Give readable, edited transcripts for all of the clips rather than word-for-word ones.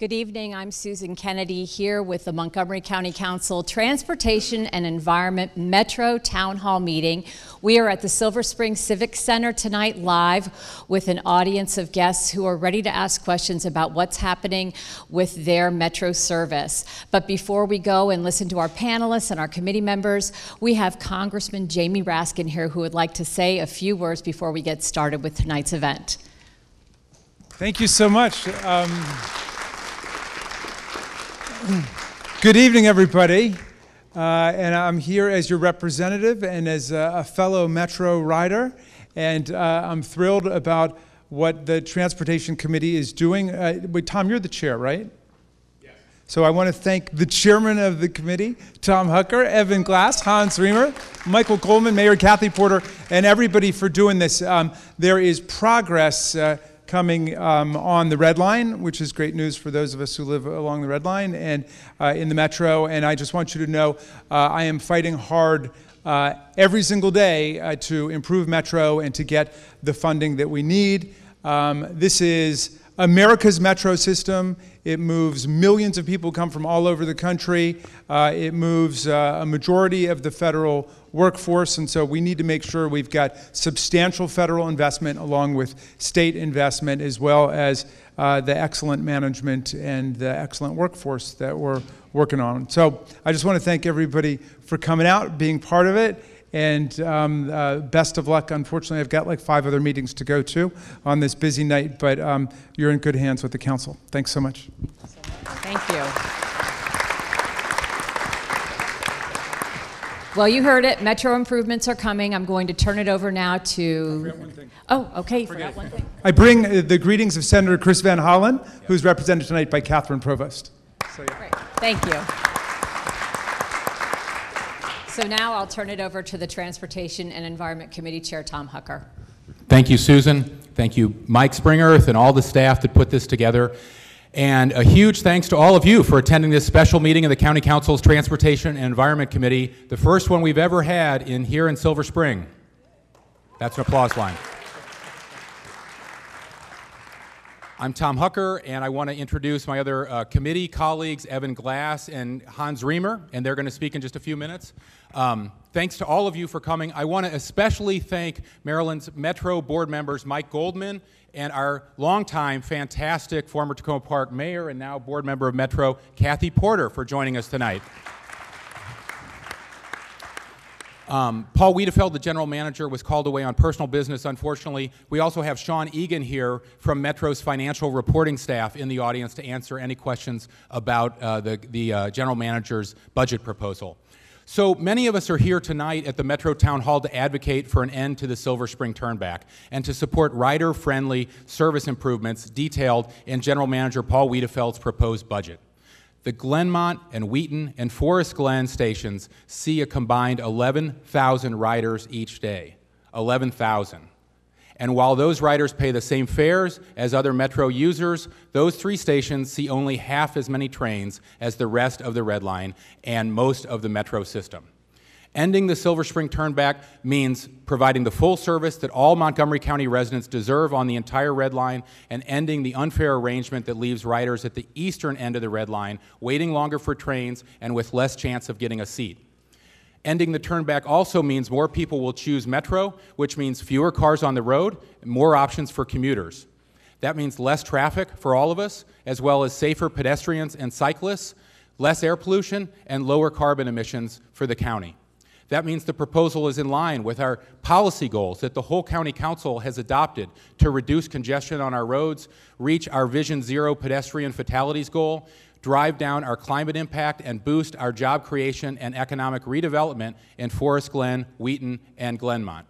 Good evening, I'm Susan Kennedy here with the Montgomery County Council Transportation and Environment Metro Town Hall meeting. We are at the Silver Spring Civic Center tonight live with an audience of guests who are ready to ask questions about what's happening with their Metro service. But before we go and listen to our panelists and our committee members, we have Congressman Jamie Raskin here who would like to say a few words before we get started with tonight's event. Thank you so much. Good evening, everybody. And I'm here as your representative and as a fellow Metro rider. And I'm thrilled about what the Transportation Committee is doing. Wait, Tom, you're the chair, right? Yes. So I want to thank the chairman of the committee, Tom Hucker, Evan Glass, Hans Riemer, Michael Coleman, Mayor Kathy Porter, and everybody for doing this. There is progress coming on the Red Line, which is great news for those of us who live along the Red Line and in the Metro. And I just want you to know I am fighting hard every single day to improve Metro and to get the funding that we need. This is America's Metro system. It moves millions of people come from all over the country. It moves a majority of the federal workforce, and so we need to make sure we've got substantial federal investment along with state investment, as well as the excellent management and the excellent workforce that we're working on. So I just want to thank everybody for coming out, being part of it, and best of luck. Unfortunately, I've got like 5 other meetings to go to on this busy night, but you're in good hands with the council. Thanks so much. Thank you. Well, you heard it. Metro improvements are coming. I'm going to turn it over now to... I forgot one thing. Oh, okay. Forgot one thing. I bring the greetings of Senator Chris Van Hollen, who's represented tonight by Catherine Provost. So, yeah. Great. Thank you. So now I'll turn it over to the Transportation and Environment Committee Chair, Tom Hucker. Thank you, Susan. Thank you, Mike Springerth, and all the staff that put this together. And a huge thanks to all of you for attending this special meeting of the County Council's Transportation and Environment Committee, the first one we've ever had here in Silver Spring. That's an applause line. I'm Tom Hucker, and I want to introduce my other committee colleagues, Evan Glass and Hans Riemer, and they're going to speak in just a few minutes. Thanks to all of you for coming. I want to especially thank Maryland's Metro board members, Mike Goldman, and our longtime, fantastic former Tacoma Park mayor and now board member of Metro, Kathy Porter, for joining us tonight. Paul Wiedefeld, the general manager, was called away on personal business, unfortunately. We also have Sean Egan here from Metro's financial reporting staff in the audience to answer any questions about the general manager's budget proposal. So many of us are here tonight at the Metro Town Hall to advocate for an end to the Silver Spring turnback and to support rider-friendly service improvements detailed in General Manager Paul Wiedefeld's proposed budget. The Glenmont and Wheaton and Forest Glen stations see a combined 11,000 riders each day. 11,000. And while those riders pay the same fares as other Metro users, those 3 stations see only half as many trains as the rest of the Red Line and most of the Metro system. Ending the Silver Spring turnback means providing the full service that all Montgomery County residents deserve on the entire Red Line and ending the unfair arrangement that leaves riders at the eastern end of the Red Line waiting longer for trains and with less chance of getting a seat. Ending the turnback also means more people will choose Metro, which means fewer cars on the road and more options for commuters. That means less traffic for all of us, as well as safer pedestrians and cyclists, less air pollution, and lower carbon emissions for the county. That means the proposal is in line with our policy goals that the whole county council has adopted to reduce congestion on our roads, reach our Vision Zero pedestrian fatalities goal, drive down our climate impact, and boost our job creation and economic redevelopment in Forest Glen, Wheaton, and Glenmont.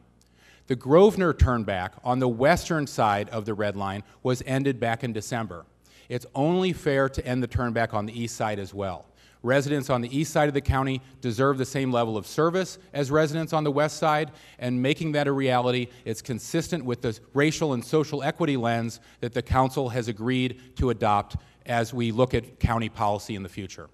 The Grosvenor turnback on the western side of the Red Line was ended back in December. It's only fair to end the turnback on the east side as well. Residents on the east side of the county deserve the same level of service as residents on the west side, and making that a reality is consistent with the racial and social equity lens that the council has agreed to adopt as we look at county policy in the future.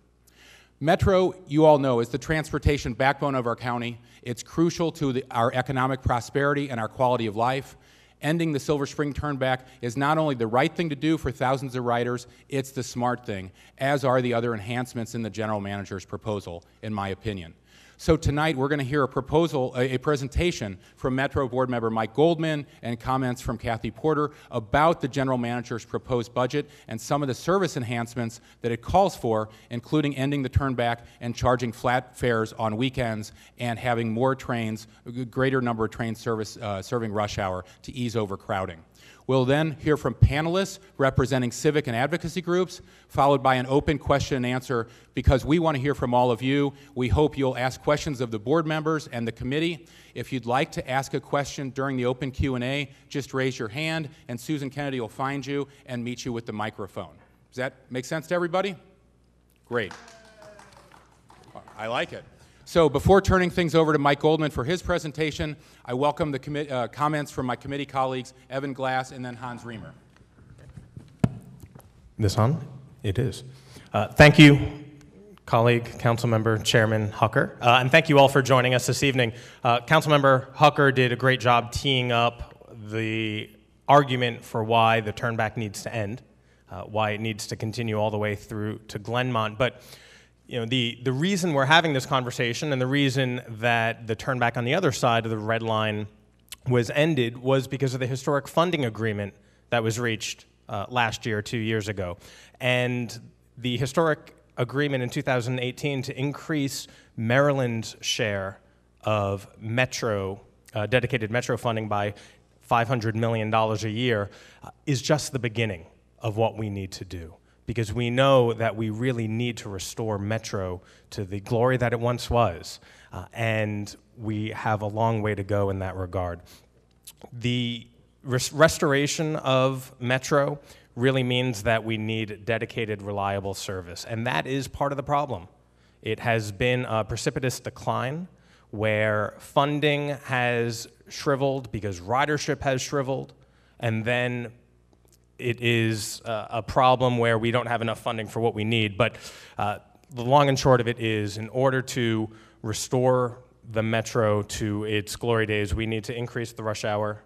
Metro, you all know, is the transportation backbone of our county. It's crucial to our economic prosperity and our quality of life. Ending the Silver Spring turnback is not only the right thing to do for thousands of riders, it's the smart thing, as are the other enhancements in the general manager's proposal, in my opinion. So tonight we're going to hear a presentation from Metro Board Member Mike Goldman and comments from Kathy Porter about the general manager's proposed budget and some of the service enhancements that it calls for, including ending the turnback and charging flat fares on weekends and having more trains, a greater number of trains serving rush hour to ease overcrowding. We'll then hear from panelists representing civic and advocacy groups, followed by an open question and answer, because we want to hear from all of you. We hope you'll ask questions of the board members and the committee. If you'd like to ask a question during the open Q&A, just raise your hand, and Susan Kennedy will find you and meet you with the microphone. Does that make sense to everybody? Great. I like it. So before turning things over to Mike Goldman for his presentation, I welcome the comments from my committee colleagues, Evan Glass and then Hans Riemer. This on? It is. Thank you, colleague, Councilmember Chairman Hucker, and thank you all for joining us this evening. Councilmember Hucker did a great job teeing up the argument for why the turnback needs to end, why it needs to continue all the way through to Glenmont. But you know, the reason we're having this conversation and the reason that the turnback on the other side of the red line was ended was because of the historic funding agreement that was reached last year, 2 years ago. And the historic agreement in 2018 to increase Maryland's share of Metro, dedicated Metro funding by $500 million a year is just the beginning of what we need to do, because we know that we really need to restore Metro to the glory that it once was, and we have a long way to go in that regard. The restoration of Metro really means that we need dedicated, reliable service, and that is part of the problem. It has been a precipitous decline where funding has shriveled because ridership has shriveled, and then it is a problem where we don't have enough funding for what we need. But the long and short of it is, in order to restore the Metro to its glory days, we need to increase the rush hour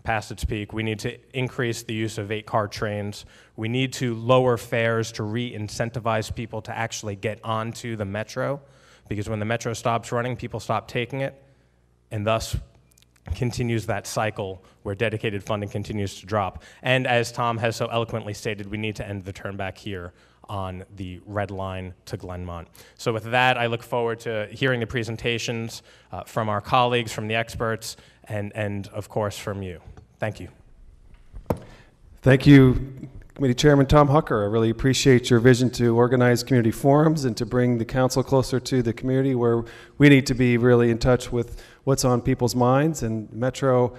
past its peak. We need to increase the use of 8-car trains. We need to lower fares to re-incentivize people to actually get onto the Metro, because when the Metro stops running, people stop taking it, and thus continues that cycle where dedicated funding continues to drop. And as Tom has so eloquently stated, we need to end the turnback here on the red line to Glenmont. So with that, I look forward to hearing the presentations from our colleagues, from the experts, and of course from you. Thank you. Thank you, Committee Chairman Tom Hucker. I really appreciate your vision to organize community forums and to bring the council closer to the community, where we need to be really in touch with what's on people's minds, and Metro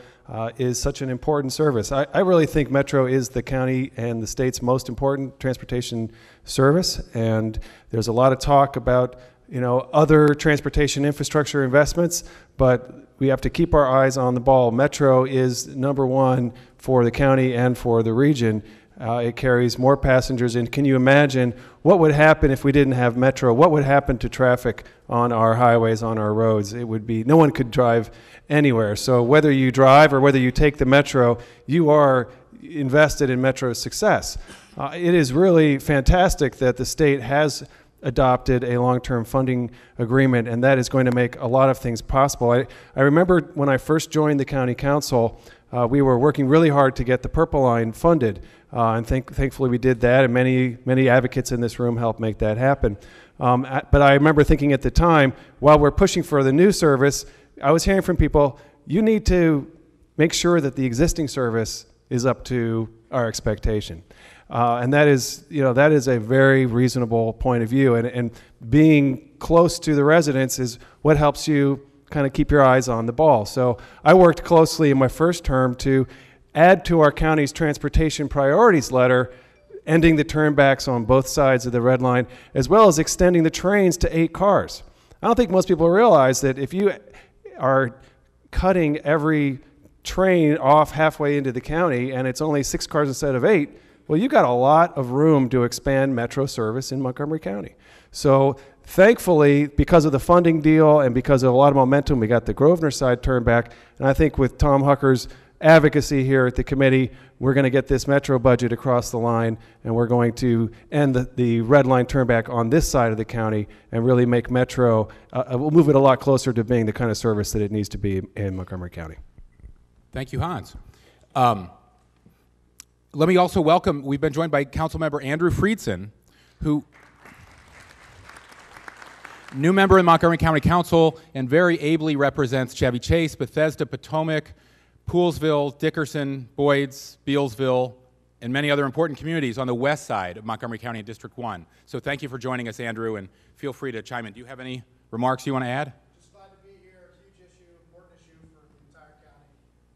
is such an important service. I really think Metro is the county and the state's most important transportation service, and there's a lot of talk about, you know, other transportation infrastructure investments, but we have to keep our eyes on the ball. Metro is #1 for the county and for the region. It carries more passengers, and can you imagine what would happen if we didn't have Metro? What would happen to traffic on our highways, on our roads? It would be, no one could drive anywhere. So whether you drive or whether you take the Metro, you are invested in Metro's success. It is really fantastic that the state has adopted a long-term funding agreement, and that is going to make a lot of things possible. I remember when I first joined the county council, we were working really hard to get the Purple Line funded, and thankfully we did that, and many advocates in this room helped make that happen. But I remember thinking at the time, while we're pushing for the new service, I was hearing from people, you need to make sure that the existing service is up to our expectation. And that is, you know, that is a very reasonable point of view, and being close to the residents is what helps you kind of keep your eyes on the ball. So I worked closely in my first term to add to our county's transportation priorities letter, ending the turnbacks on both sides of the red line, as well as extending the trains to 8 cars. I don't think most people realize that if you are cutting every train off halfway into the county and it's only 6 cars instead of 8, well, you got a lot of room to expand Metro service in Montgomery County. So thankfully, because of the funding deal and because of a lot of momentum, we got the Grosvenor side turnback. And I think with Tom Hucker's advocacy here at the committee. We're going to get this Metro budget across the line, and we're going to end the red line turnback on this side of the county and really make Metro, we'll move it a lot closer to being the kind of service that it needs to be in Montgomery County. Thank you, Hans. Let me also welcome, we've been joined by Councilmember Andrew Friedson, who new member of the Montgomery County Council and very ably represents Chevy Chase, Bethesda, Potomac, Poolesville, Dickerson, Boyds, Bealsville, and many other important communities on the west side of Montgomery County and District 1. So thank you for joining us, Andrew, and feel free to chime in. Do you have any remarks you want to add? Just glad to be here. Huge issue, important issue for the entire county,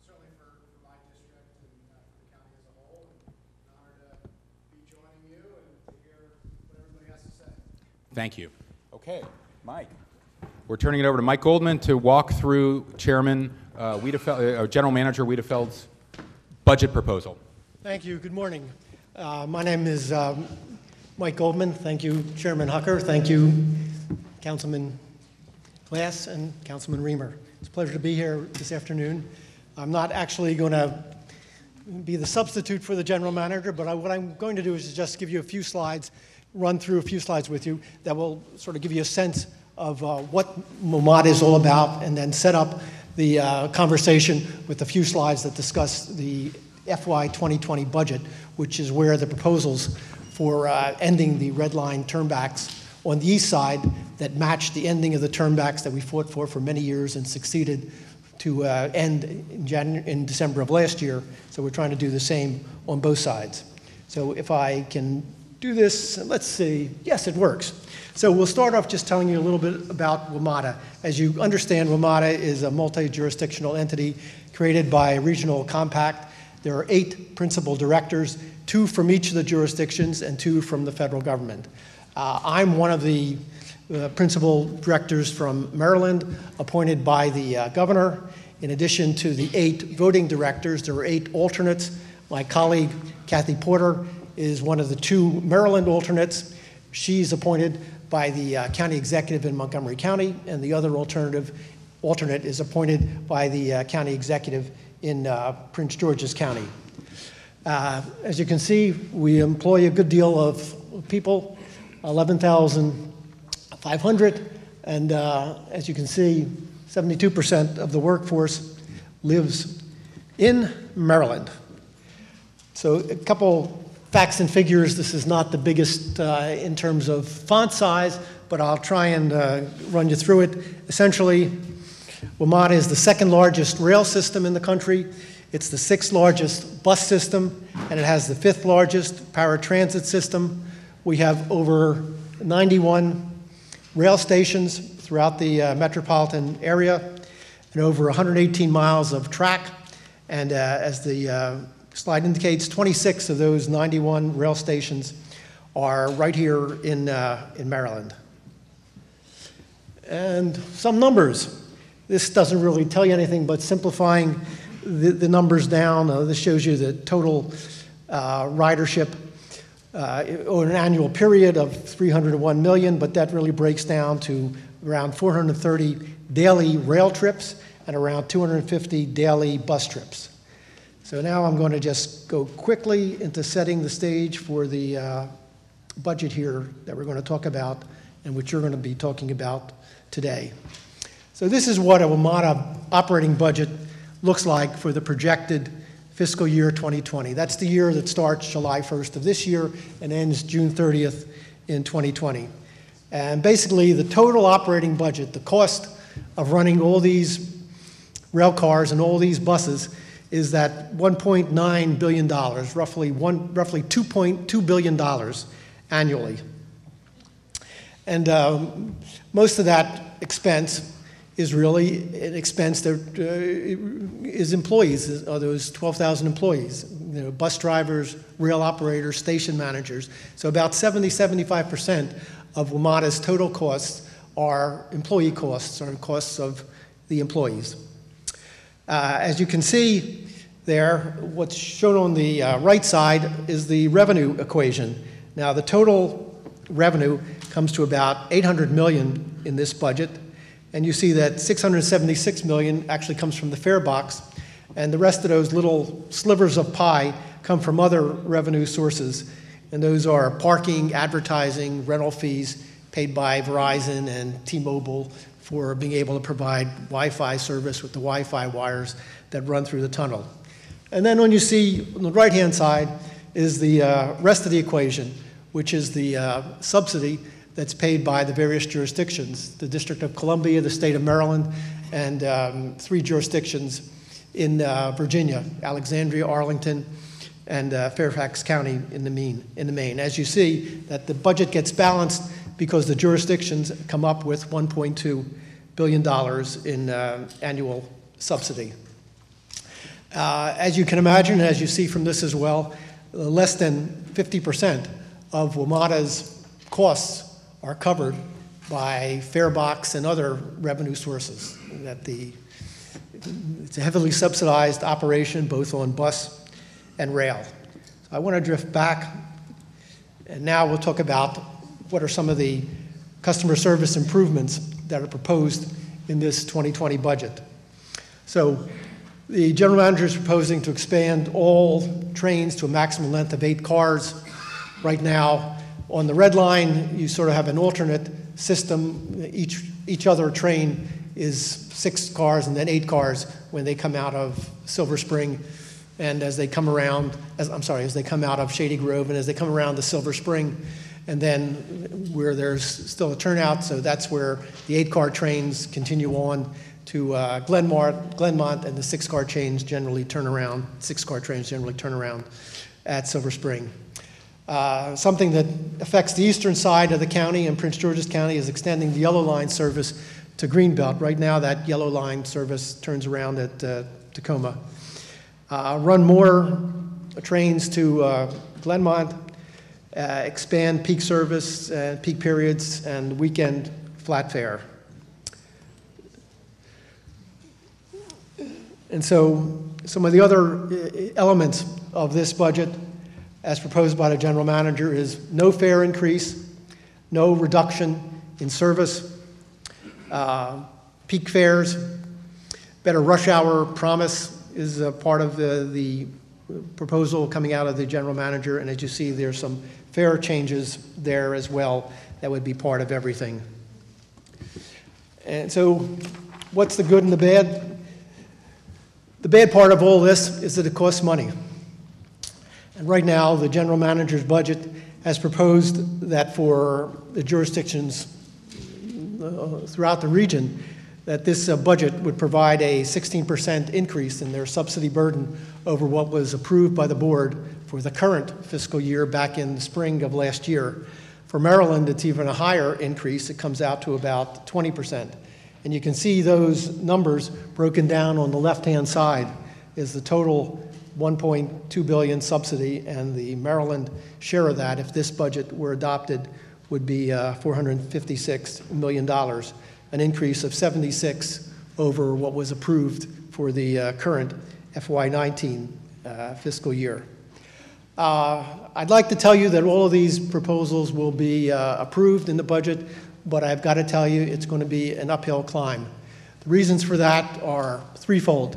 certainly for my district and for the county as a whole. And an honor to be joining you and to hear what everybody has to say. Thank you. Okay, Mike. We're turning it over to Mike Goldman to walk through Chairman General Manager Wiedefeld's budget proposal. Thank you. Good morning. My name is Mike Goldman. Thank you, Chairman Hucker. Thank you, Councilman Glass and Councilman Reamer. It's a pleasure to be here this afternoon. I'm not actually going to be the substitute for the General Manager, but what I'm going to do is just give you a few slides, run through a few slides with you that will sort of give you a sense of what WMATA is all about, and then set up the conversation with a few slides that discuss the FY 2020 budget, which is where the proposals for ending the red line turnbacks on the east side that matched the ending of the turnbacks that we fought for many years and succeeded to end in December of last year. So we're trying to do the same on both sides. So if I can do this, let's see. Yes, it works. So we'll start off just telling you a little bit about WMATA. As you understand, WMATA is a multi-jurisdictional entity created by a regional compact. There are 8 principal directors, 2 from each of the jurisdictions and 2 from the federal government. I'm one of the principal directors from Maryland, appointed by the governor. In addition to the 8 voting directors, there are 8 alternates. My colleague, Kathy Porter, is one of the 2 Maryland alternates. She's appointed by the county executive in Montgomery County, and the other alternate is appointed by the county executive in Prince George's County. As you can see, we employ a good deal of people, 11,500, and as you can see, 72% of the workforce lives in Maryland. So a couple facts and figures. This is not the biggest in terms of font size, but I'll try and run you through it. Essentially, WMATA is the 2nd largest rail system in the country. It's the 6th largest bus system, and it has the 5th largest paratransit system. We have over 91 rail stations throughout the metropolitan area and over 118 miles of track. And as the slide indicates, 26 of those 91 rail stations are right here in Maryland. And some numbers. This doesn't really tell you anything, but simplifying the numbers down, this shows you the total ridership over an annual period of 301 million, but that really breaks down to around 430 daily rail trips and around 250 daily bus trips. So now I'm going to just go quickly into setting the stage for the budget here that we're going to talk about and which you're going to be talking about today. So this is what a WMATA operating budget looks like for the projected fiscal year 2020. That's the year that starts July 1st of this year and ends June 30th in 2020. And basically the total operating budget, the cost of running all these rail cars and all these buses, is that $1.9 billion, roughly $2.2 billion annually. And most of that expense is really an expense that is employees, are those 12,000 employees, bus drivers, rail operators, station managers. So about 75% of WMATA's total costs are employee costs, or costs of the employees. As you can see there, what's shown on the right side is the revenue equation. Now the total revenue comes to about $800 million in this budget, and you see that $676 million actually comes from the fare box, And the rest of those little slivers of pie come from other revenue sources. And those are parking, advertising, rental fees paid by Verizon and T-Mobile for being able to provide Wi-Fi service with the Wi-Fi wires that run through the tunnel. And then when you see on the right-hand side is the rest of the equation, which is the subsidy that's paid by the various jurisdictions, the District of Columbia, the state of Maryland, and 3 jurisdictions in Virginia, Alexandria, Arlington, and Fairfax County in the Maine. As you see, that the budget gets balanced because the jurisdictions come up with $1.2 billion in annual subsidy. As you can imagine, as you see from this as well, less than 50% of WMATA's costs are covered by fare box and other revenue sources. It's a heavily subsidized operation, both on bus and rail. So I want to drift back, and now we'll talk about what are some of the customer service improvements that are proposed in this 2020 budget. So the general manager is proposing to expand all trains to a maximum length of 8 cars. Right now, on the red line, you sort of have an alternate system. Each other train is 6 cars and then 8 cars when they come out of Silver Spring, and as they come around, as they come out of Shady Grove, and as they come around to Silver Spring, and then where there's still a turnout, so that's where the 8-car trains continue on to Glenmont, and the 6-car trains generally turn around. 6-car trains generally turn around at Silver Spring. Something that affects the eastern side of the county and Prince George's County is extending the Yellow Line service to Greenbelt. Right now, that Yellow Line service turns around at Tacoma. Run more trains to Glenmont, expand peak service, peak periods, and weekend flat fare. And so some of the other elements of this budget, as proposed by the general manager, is no fare increase, no reduction in service, peak fares, better rush hour promise is a part of the proposal coming out of the general manager, and as you see, there's some fare changes there as well that would be part of everything. And so what's the good and the bad? The bad part of all this is that it costs money. And right now, the general manager's budget has proposed that for the jurisdictions throughout the region, that this budget would provide a 16% increase in their subsidy burden over what was approved by the board for the current fiscal year back in the spring of last year. For Maryland, it's even a higher increase. It comes out to about 20%. And you can see those numbers broken down on the left-hand side is the total $1.2 billion subsidy, and the Maryland share of that, if this budget were adopted, would be $456 million, an increase of 76 over what was approved for the current FY19 fiscal year. I'd like to tell you that all of these proposals will be approved in the budget, but I've got to tell you it's going to be an uphill climb. The reasons for that are threefold.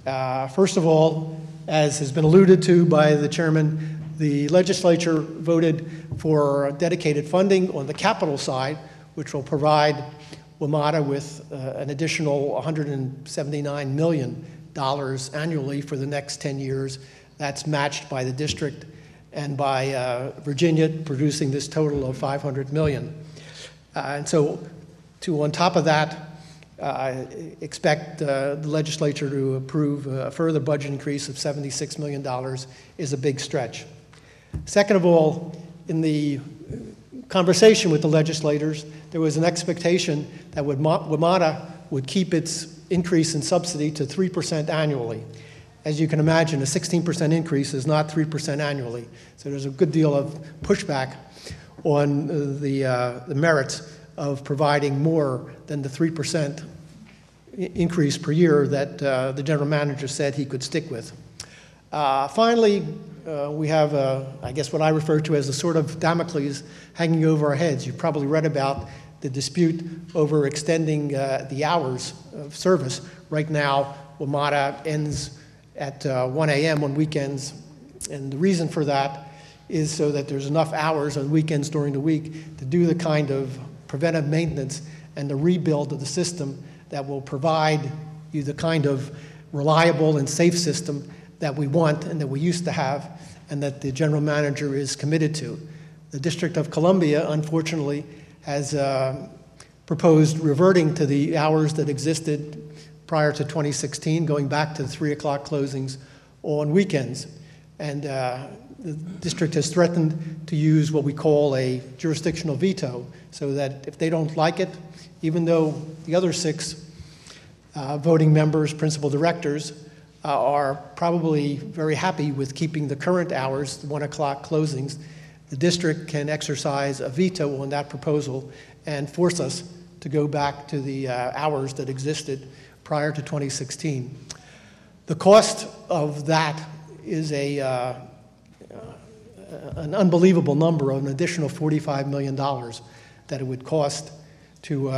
First of all, as has been alluded to by the chairman, the legislature voted for dedicated funding on the capital side, which will provide WMATA with an additional $179 million annually for the next 10 years. That's matched by the district and by Virginia, producing this total of $500 million. And so, on top of that, expect the legislature to approve a further budget increase of $76 million is a big stretch. Second of all, in the conversation with the legislators, there was an expectation that WMATA would keep its increase in subsidy to 3% annually. As you can imagine, a 16% increase is not 3% annually. So there's a good deal of pushback on the merits of providing more than the 3% increase per year that the general manager said he could stick with. Finally, we have, I guess, what I refer to as the sword of Damocles hanging over our heads. You've probably read about the dispute over extending the hours of service. Right now, WMATA ends at 1 a.m. on weekends. And the reason for that is so that there's enough hours on weekends during the week to do the kind of preventive maintenance and the rebuild of the system that will provide you the kind of reliable and safe system that we want and that we used to have and that the general manager is committed to. The District of Columbia, unfortunately, has proposed reverting to the hours that existed prior to 2016, going back to the 3 o'clock closings on weekends. And the district has threatened to use what we call a jurisdictional veto, so that if they don't like it, even though the other 6 voting members, principal directors, are probably very happy with keeping the current hours, the 1 o'clock closings, the district can exercise a veto on that proposal and force us to go back to the hours that existed prior to 2016. The cost of that is an unbelievable number of an additional $45 million that it would cost to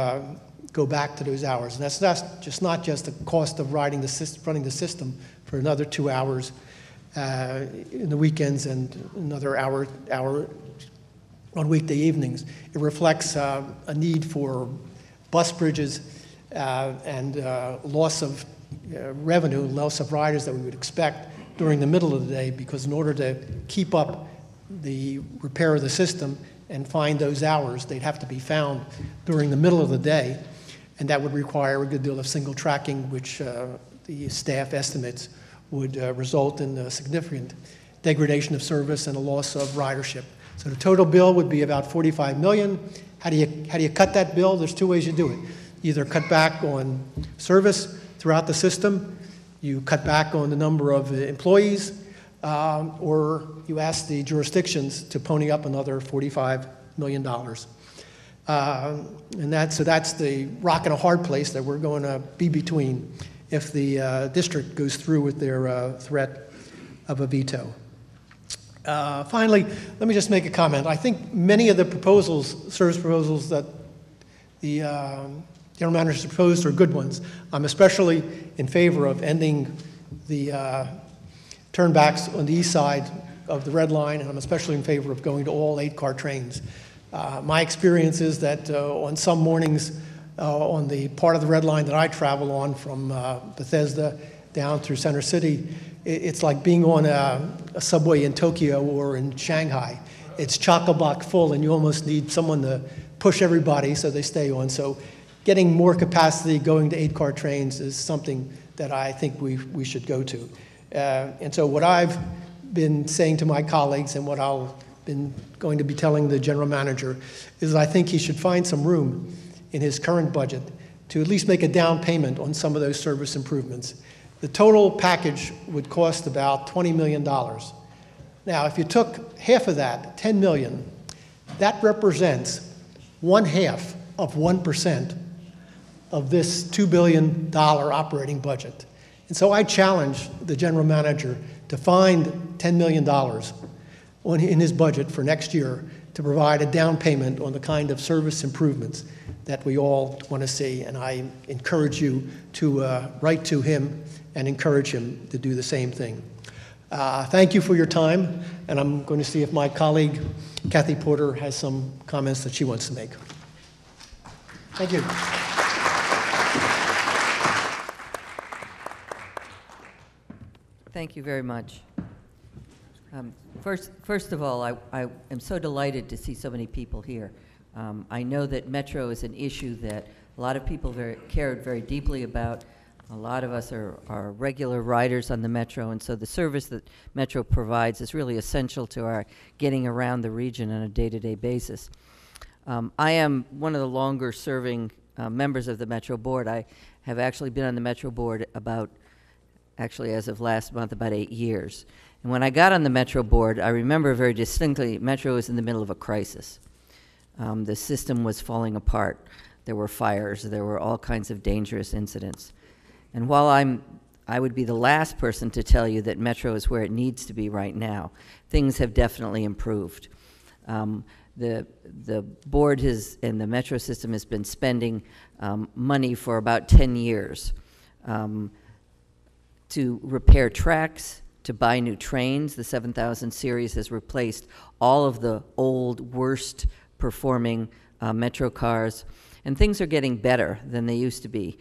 go back to those hours. And that's not just the cost of running the system for another 2 hours in the weekends and another hour on weekday evenings. It reflects a need for bus bridges and loss of revenue, loss of riders that we would expect during the middle of the day, because in order to keep up the repair of the system and find those hours, they'd have to be found during the middle of the day, and that would require a good deal of single tracking, which the staff estimates would result in a significant degradation of service and a loss of ridership. So the total bill would be about $45 million. How do you cut that bill? There's 2 ways you do it. Either cut back on service throughout the system, you cut back on the number of employees, or you ask the jurisdictions to pony up another $45 million. And that's the rock and a hard place that we're going to be between if the district goes through with their threat of a veto. Finally, let me just make a comment. I think many of the proposals, service proposals that the general manager proposed are good ones. I'm especially in favor of ending the turnbacks on the east side of the Red Line, and I'm especially in favor of going to all 8-car trains. My experience is that on some mornings on the part of the Red Line that I travel on from Bethesda down through Center City, it's like being on a subway in Tokyo or in Shanghai. It's chock-a-block full, and you almost need someone to push everybody so they stay on. So getting more capacity going to 8-car trains is something that I think we should go to. And so what I've been saying to my colleagues and what I'll been going to be telling the general manager is I think he should find some room in his current budget to at least make a down payment on some of those service improvements. The total package would cost about $20 million. Now, if you took half of that, $10 million, that represents 1/2 of 1% of this $2 billion operating budget. And so I challenge the general manager to find $10 million in his budget for next year to provide a down payment on the kind of service improvements that we all want to see. And I encourage you to write to him and encourage him to do the same thing. Thank you for your time, and I'm going to see if my colleague, Kathy Porter, has some comments that she wants to make. Thank you. Thank you very much. First of all, I am so delighted to see so many people here. I know that Metro is an issue that a lot of people cared very deeply about. A lot of us are regular riders on the Metro, and so the service that Metro provides is really essential to our getting around the region on a day-to-day basis. I am one of the longer-serving members of the Metro Board. I have actually been on the Metro Board actually as of last month, about 8 years. And when I got on the Metro Board, I remember very distinctly, Metro was in the middle of a crisis. The system was falling apart. There were fires. There were all kinds of dangerous incidents. And while I would be the last person to tell you that Metro is where it needs to be right now, things have definitely improved. The board and the Metro system has been spending money for about 10 years. to repair tracks, to buy new trains. The 7000 series has replaced all of the old, worst performing Metro cars, and things are getting better than they used to be.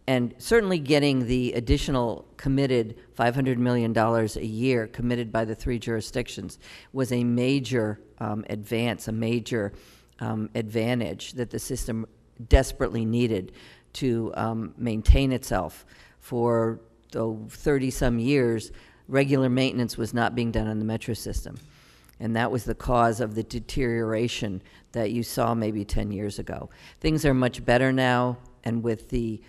And certainly getting the additional committed $500 million a year committed by the 3 jurisdictions was a major advance, a major advantage that the system desperately needed to maintain itself. For 30-some years, regular maintenance was not being done on the Metro system. And that was the cause of the deterioration that you saw maybe 10 years ago. Things are much better now, and with the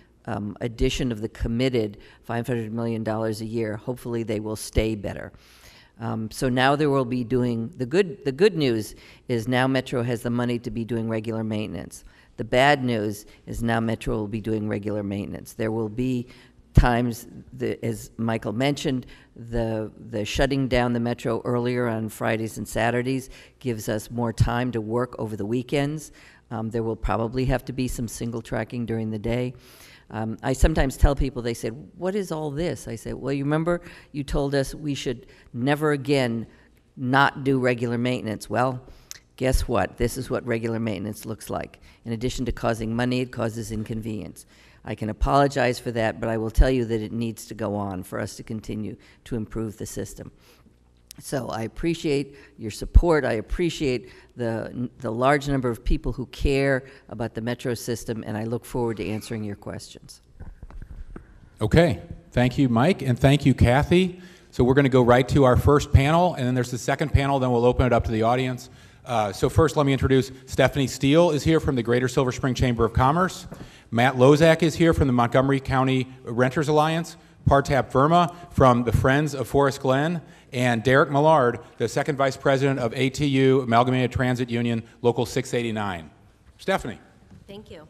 addition of the committed $500 million a year, hopefully they will stay better. So now there will be doing, the good news is now Metro has the money to be doing regular maintenance. The bad news is now Metro will be doing regular maintenance. There will be times, as Michael mentioned, the shutting down the Metro earlier on Fridays and Saturdays gives us more time to work over the weekends. There will probably have to be some single tracking during the day. I sometimes tell people, they said, what is all this? I say, well, you remember you told us we should never again not do regular maintenance. Well, guess what? This is what regular maintenance looks like. In addition to causing money, it causes inconvenience. I can apologize for that, but I will tell you that it needs to go on for us to continue to improve the system. So I appreciate your support. I appreciate the large number of people who care about the Metro system, and I look forward to answering your questions. Okay, thank you, Mike, and thank you, Kathy. So we're going to go right to our first panel, and then there's the second panel, then we'll open it up to the audience. So first, let me introduce Stephanie Steele is here from the Greater Silver Spring Chamber of Commerce. Matt Lozak is here from the Montgomery County Renters Alliance. Partap Verma from the Friends of Forest Glen, and Derek Millard, the second vice president of ATU, Amalgamated Transit Union, Local 689. Stephanie. Thank you.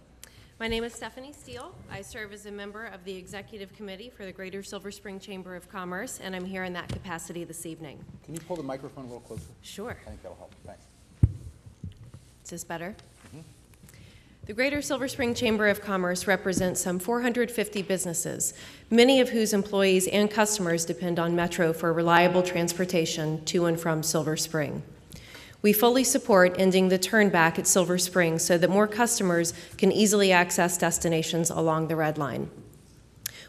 My name is Stephanie Steele. I serve as a member of the Executive Committee for the Greater Silver Spring Chamber of Commerce, and I'm here in that capacity this evening. Can you pull the microphone a little closer? Sure. I think that'll help. Thanks. Is this better? The Greater Silver Spring Chamber of Commerce represents some 450 businesses, many of whose employees and customers depend on Metro for reliable transportation to and from Silver Spring. We fully support ending the turnback at Silver Spring so that more customers can easily access destinations along the Red Line.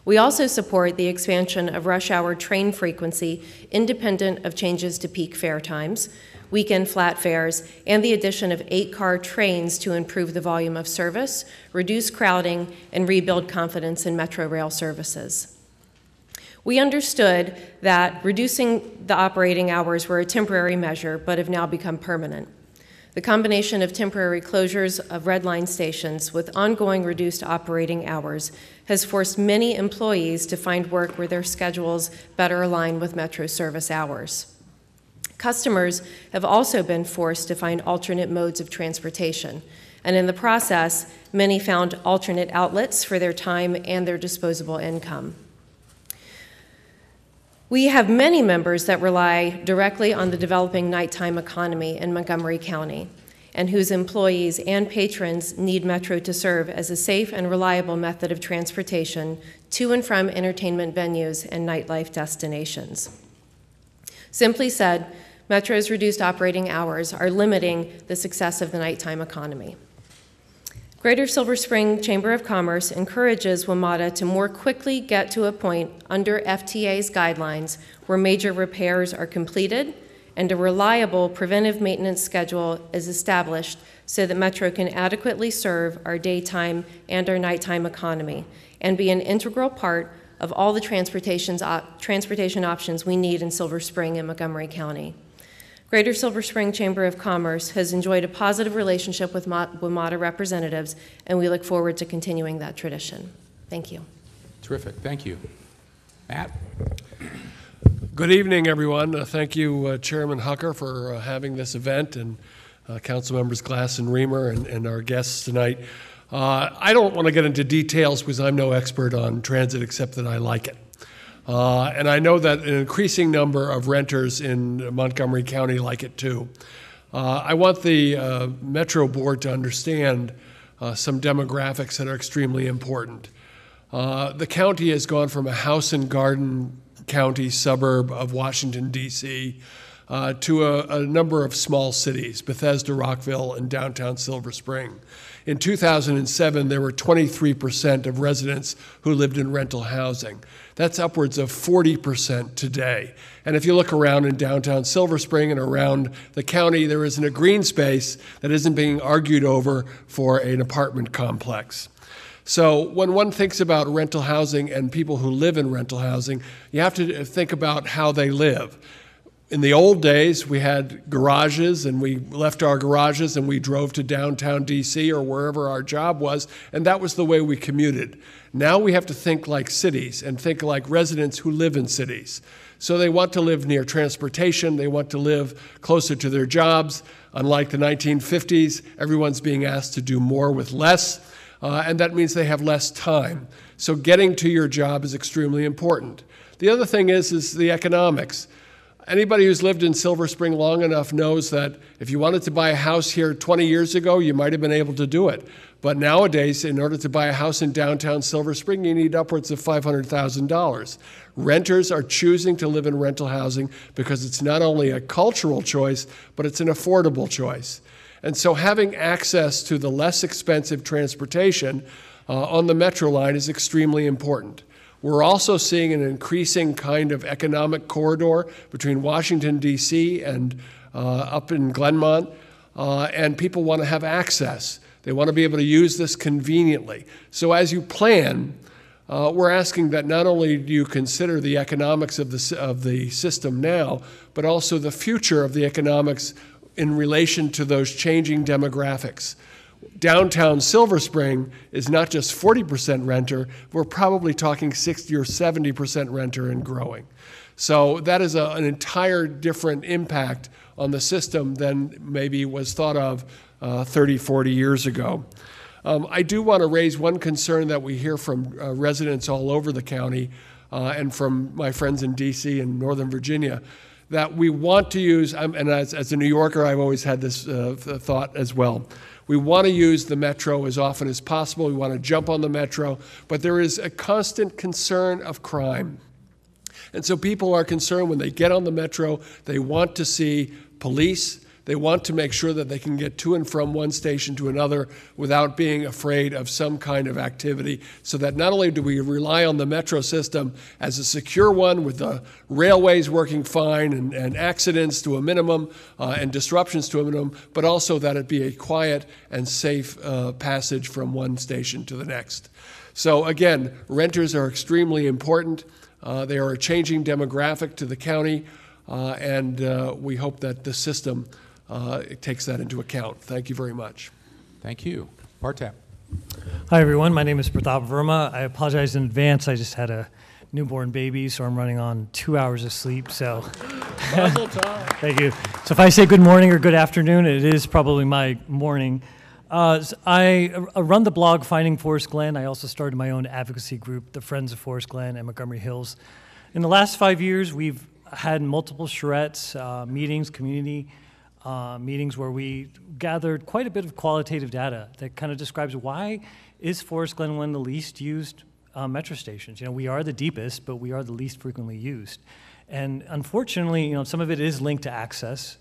We also support the expansion of rush hour train frequency independent of changes to peak fare times, weekend flat fares, and the addition of 8-car trains to improve the volume of service, reduce crowding, and rebuild confidence in Metro rail services. We understood that reducing the operating hours were a temporary measure, but have now become permanent. The combination of temporary closures of Red Line stations with ongoing reduced operating hours has forced many employees to find work where their schedules better align with Metro service hours. Customers have also been forced to find alternate modes of transportation, and in the process, many found alternate outlets for their time and their disposable income. We have many members that rely directly on the developing nighttime economy in Montgomery County, and whose employees and patrons need Metro to serve as a safe and reliable method of transportation to and from entertainment venues and nightlife destinations. Simply said, Metro's reduced operating hours are limiting the success of the nighttime economy. Greater Silver Spring Chamber of Commerce encourages WMATA to more quickly get to a point under FTA's guidelines where major repairs are completed and a reliable preventive maintenance schedule is established so that Metro can adequately serve our daytime and our nighttime economy and be an integral part of all the transportation options we need in Silver Spring and Montgomery County. Greater Silver Spring Chamber of Commerce has enjoyed a positive relationship with WMATA representatives, and we look forward to continuing that tradition. Thank you. Terrific. Thank you. Matt? Good evening, everyone. Thank you, Chairman Hucker, for having this event, and Council Members Glass and Reamer, and our guests tonight. I don't want to get into details because I'm no expert on transit except that I like it. And I know that an increasing number of renters in Montgomery County like it too. I want the Metro Board to understand some demographics that are extremely important. The county has gone from a house and garden county suburb of Washington, D.C., to a number of small cities, Bethesda, Rockville, and downtown Silver Spring. In 2007, there were 23% of residents who lived in rental housing. That's upwards of 40% today. And if you look around in downtown Silver Spring and around the county, there isn't a green space that isn't being argued over for an apartment complex. So when one thinks about rental housing and people who live in rental housing, you have to think about how they live. In the old days, we had garages, and we left our garages and we drove to downtown DC or wherever our job was, and that was the way we commuted. Now we have to think like cities and think like residents who live in cities. So they want to live near transportation, they want to live closer to their jobs. Unlike the 1950s, everyone's being asked to do more with less, and that means they have less time. So getting to your job is extremely important. The other thing is the economics. Anybody who's lived in Silver Spring long enough knows that if you wanted to buy a house here 20 years ago, you might have been able to do it. But nowadays, in order to buy a house in downtown Silver Spring, you need upwards of $500,000. Renters are choosing to live in rental housing because it's not only a cultural choice, but it's an affordable choice. And so having access to the less expensive transportation on the Metro line is extremely important. We're also seeing an increasing kind of economic corridor between Washington, D.C. and up in Glenmont, and people want to have access. They want to be able to use this conveniently. So as you plan, we're asking that not only do you consider the economics of the system now, but also the future of the economics in relation to those changing demographics. Downtown Silver Spring is not just 40% renter, we're probably talking 60 or 70% renter and growing. So that is an entire different impact on the system than maybe was thought of 30, 40 years ago. I do want to raise one concern that we hear from residents all over the county and from my friends in DC and Northern Virginia, that we want to use, and as a New Yorker, I've always had this thought as well. We want to use the Metro as often as possible. We want to jump on the Metro, but there is a constant concern of crime. And so people are concerned when they get on the Metro, they want to see police. They want to make sure that they can get to and from one station to another without being afraid of some kind of activity, so that not only do we rely on the Metro system as a secure one with the railways working fine and accidents to a minimum and disruptions to a minimum, but also that it be a quiet and safe passage from one station to the next. So again, renters are extremely important. They are a changing demographic to the county, and we hope that the system it takes that into account. Thank you very much. Thank you. Partap. Hi, everyone. My name is Pratap Verma. I apologize in advance. I just had a newborn baby, so I'm running on 2 hours of sleep. So, thank you. So if I say good morning or good afternoon, it is probably my morning. I run the blog Finding Forest Glen. I also started my own advocacy group, the Friends of Forest Glen and Montgomery Hills. In the last 5 years, we've had multiple charrettes, meetings, community meetings where we gathered quite a bit of qualitative data that kind of describes why is Forest Glen one of the least used metro stations. You know, we are the deepest, but we are the least frequently used. And unfortunately, you know, some of it is linked to access.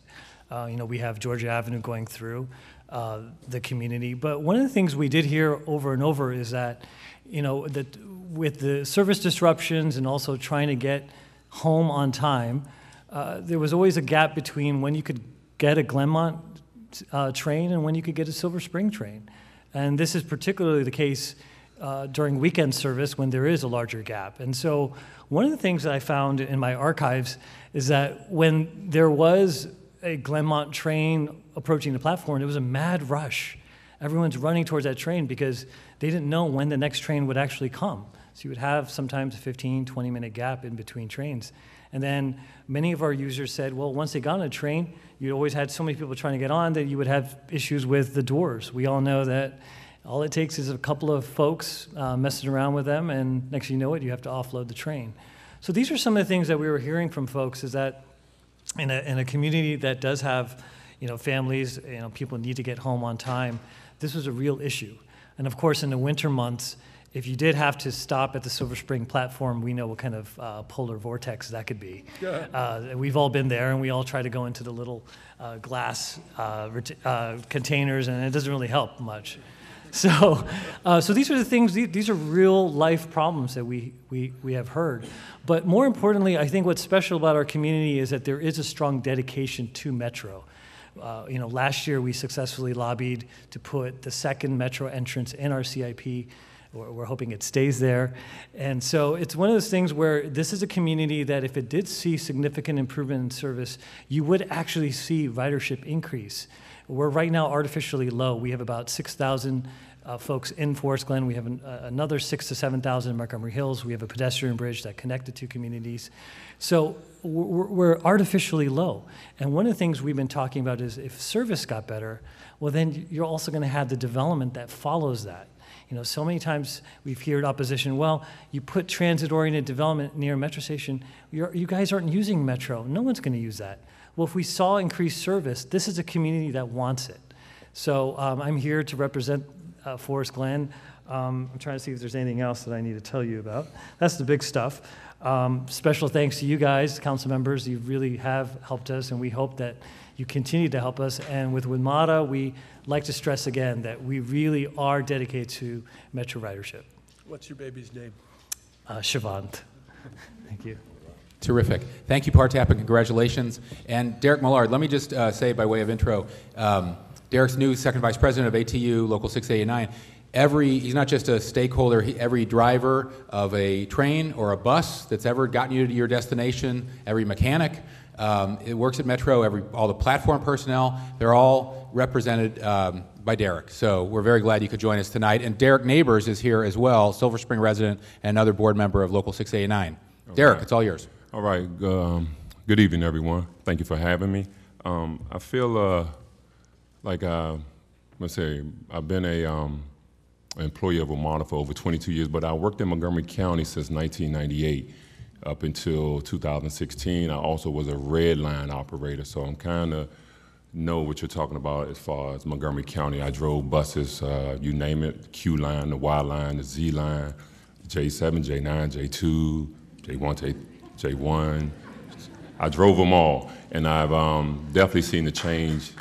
You know, we have Georgia Avenue going through the community. But one of the things we did hear over and over is that, you know, that with the service disruptions and also trying to get home on time, there was always a gap between when you could get a Glenmont train and when you could get a Silver Spring train. And this is particularly the case during weekend service when there is a larger gap. And so one of the things that I found in my archives is that when there was a Glenmont train approaching the platform, it was a mad rush. Everyone's running towards that train because they didn't know when the next train would actually come. So you would have sometimes a 15, 20-minute gap in between trains. And then many of our users said, well, once they got on a train, you always had so many people trying to get on that you would have issues with the doors. We all know that all it takes is a couple of folks messing around with them, and next thing you know it, you have to offload the train. So these are some of the things that we were hearing from folks, is that in a community that does have, you know, families, you know, people need to get home on time, this was a real issue. And of course, in the winter months, if you did have to stop at the Silver Spring platform, we know what kind of polar vortex that could be. We've all been there, and we all try to go into the little glass containers, and it doesn't really help much. So these are the things, these are real life problems that we have heard. But more importantly, I think what's special about our community is that there is a strong dedication to Metro. Last year we successfully lobbied to put the second Metro entrance in our CIP. We're hoping it stays there. And so it's one of those things where this is a community that if it did see significant improvement in service, you would actually see ridership increase. We're right now artificially low. We have about 6,000 folks in Forest Glen. We have another 6,000 to 7,000 in Montgomery Hills. We have a pedestrian bridge that connected two communities. So we're artificially low. And one of the things we've been talking about is if service got better, well, then you're also going to have the development that follows that. So many times we've heard opposition, well, you put transit-oriented development near a Metro station, you guys aren't using Metro. No one's going to use that. Well, if we saw increased service, this is a community that wants it. So I'm here to represent Forest Glen. I'm trying to see if there's anything else that I need to tell you about. That's the big stuff. Special thanks to you guys, council members. You really have helped us, and we hope that you continue to help us. And with WMATA, we like to stress again that we really are dedicated to Metro ridership. What's your baby's name? Shavant. Thank you. Terrific. Thank you, Partap, and congratulations. And Derek Millard, let me just say by way of intro, Derek's new second vice president of ATU, Local 689. He's not just a stakeholder, every driver of a train or a bus that's ever gotten you to your destination, every mechanic, it works at Metro, all the platform personnel, they're all represented by Derek. So we're very glad you could join us tonight. And Derek Neighbors is here as well, Silver Spring resident and another board member of Local 689. Derek, it's all yours. All right. Good evening, everyone. Thank you for having me. I feel like let's say I've been an employee of WMATA for over 22 years, but I worked in Montgomery County since 1998 up until 2016. I also was a red line operator, so I'm kind of know what you're talking about as far as Montgomery County. I drove buses, you name it, Q line, the Y line, the Z line, J7, J9, J2, J1, J1. I drove them all, and I've definitely seen the change.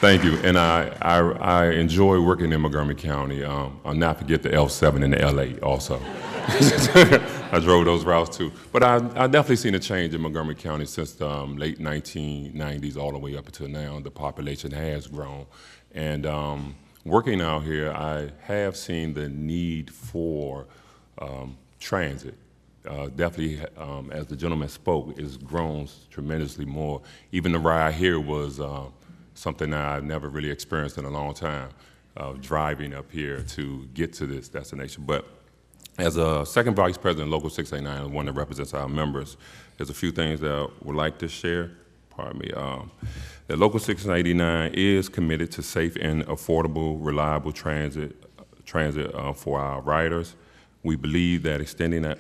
Thank you, and I enjoy working in Montgomery County. I'll not forget the L7 and the L8 also. I drove those routes too. But I definitely seen a change in Montgomery County since the late 1990s all the way up until now. The population has grown. And working out here, I have seen the need for transit. Definitely, as the gentleman spoke, it's grown tremendously more. Even the ride here was something that I've never really experienced in a long time, driving up here to get to this destination. But as a second vice president, Local 689, one that represents our members, there's a few things that I would like to share. Pardon me. That Local 689 is committed to safe and affordable, reliable transit for our riders. We believe that extending the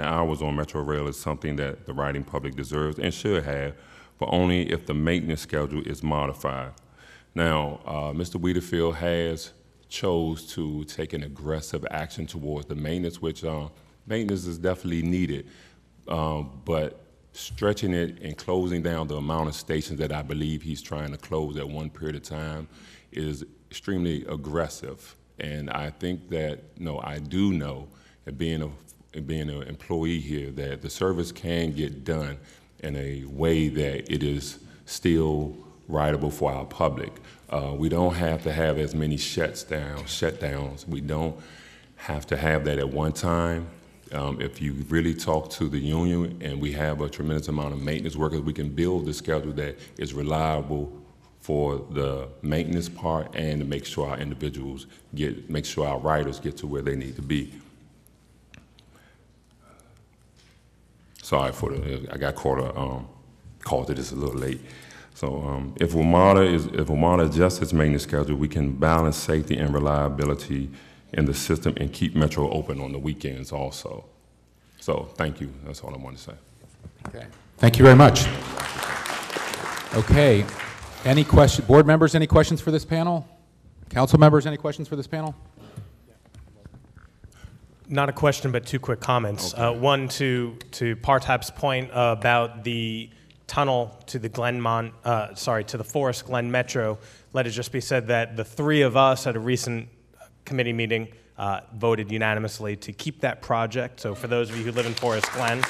hours on Metro Rail is something that the riding public deserves and should have, but only if the maintenance schedule is modified. Now, Mr. Weederfield has chose to take an aggressive action towards the maintenance, which maintenance is definitely needed, but stretching it and closing down the amount of stations that I believe he's trying to close at one period of time is extremely aggressive. And I think that, I do know that being an employee here that the service can get done in a way that it is still rideable for our public. We don't have to have as many shutdowns. We don't have to have that at one time. If you really talk to the union and we have a tremendous amount of maintenance workers, we can build the schedule that is reliable for the maintenance part and to make sure make sure our riders get to where they need to be. Sorry I got called to this a little late. So if WMATA adjusts its maintenance schedule, we can balance safety and reliability in the system and keep Metro open on the weekends also. So thank you. That's all I want to say. Okay. Thank you very much. Okay. Any question, board members, any questions for this panel? Council members, any questions for this panel? Not a question, but two quick comments. Okay. One to Partap's point about the tunnel to the to the Forest Glen Metro. Let it just be said that the three of us at a recent committee meeting voted unanimously to keep that project. So for those of you who live in Forest Glen,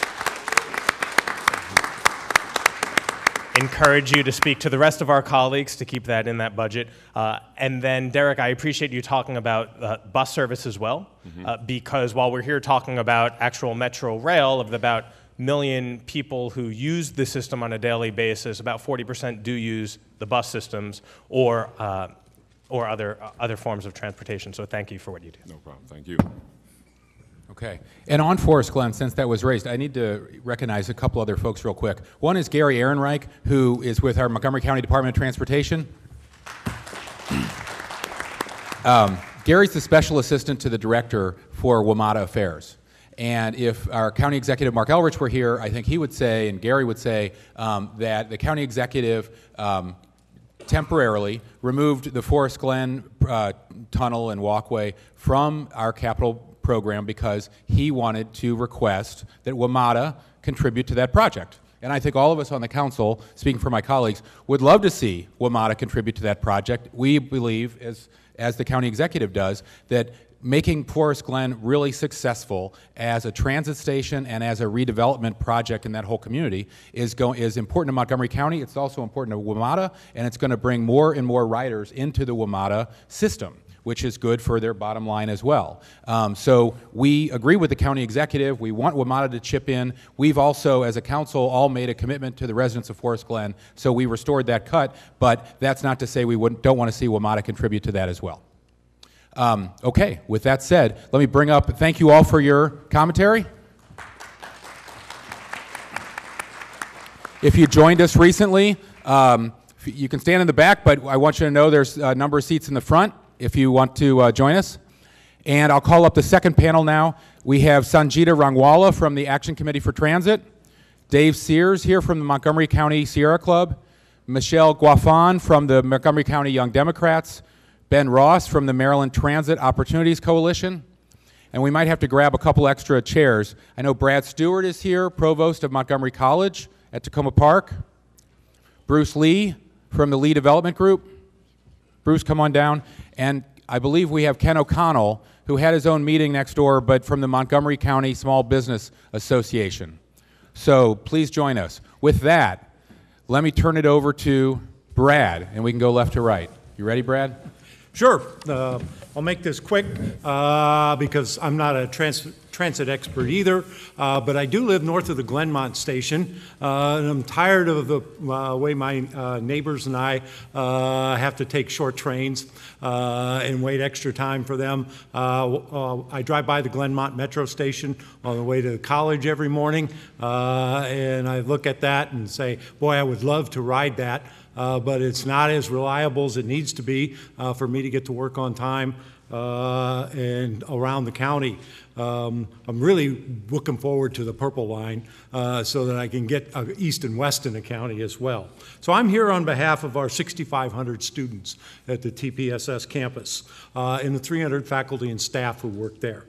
encourage you to speak to the rest of our colleagues to keep that in that budget. And then, Derek, I appreciate you talking about bus service as well, because while we're here talking about actual Metro Rail, of the about million people who use the system on a daily basis, about 40% do use the bus systems or other forms of transportation. So thank you for what you do. No problem. Thank you. Okay. And on Forest Glen, since that was raised, I need to recognize a couple other folks real quick. One is Gary Ehrenreich, who is with our Montgomery County Department of Transportation. Gary's the special assistant to the director for WMATA Affairs. And if our county executive, Mark Elrich, were here, I think he would say, and Gary would say, that the county executive temporarily removed the Forest Glen tunnel and walkway from our capital program because he wanted to request that WMATA contribute to that project. And I think all of us on the council, speaking for my colleagues, would love to see WMATA contribute to that project. We believe, as the county executive does, that making Forest Glen really successful as a transit station and as a redevelopment project in that whole community is important to Montgomery County. It's also important to WMATA, and it's going to bring more and more riders into the WMATA system, which is good for their bottom line as well. So we agree with the county executive. We want WMATA to chip in. We've also, as a council, all made a commitment to the residents of Forest Glen, so we restored that cut, but that's not to say we don't want to see WMATA contribute to that as well. Okay, with that said, let me bring up, thank you all for your commentary. If you joined us recently, you can stand in the back, but I want you to know there's a number of seats in the front if you want to join us. And I'll call up the second panel now. We have Sanjita Rangwala from the Action Committee for Transit, Dave Sears here from the Montgomery County Sierra Club, Michelle Guafan from the Montgomery County Young Democrats, Ben Ross from the Maryland Transit Opportunities Coalition, and we might have to grab a couple extra chairs. I know Brad Stewart is here, Provost of Montgomery College at Tacoma Park, Bruce Lee from the Lee Development Group. Bruce, come on down. And I believe we have Ken O'Connell, who had his own meeting next door, but from the Montgomery County Small Business Association. So please join us. With that, let me turn it over to Brad, and we can go left to right. You ready, Brad? Sure. I'll make this quick because I'm not a transit expert either, but I do live north of the Glenmont station, and I'm tired of the way my neighbors and I have to take short trains and wait extra time for them. I drive by the Glenmont Metro station on the way to college every morning, and I look at that and say, boy, I would love to ride that. But it's not as reliable as it needs to be for me to get to work on time and around the county. I'm really looking forward to the Purple Line so that I can get east and west in the county as well. So I'm here on behalf of our 6,500 students at the TPSS campus and the 300 faculty and staff who work there.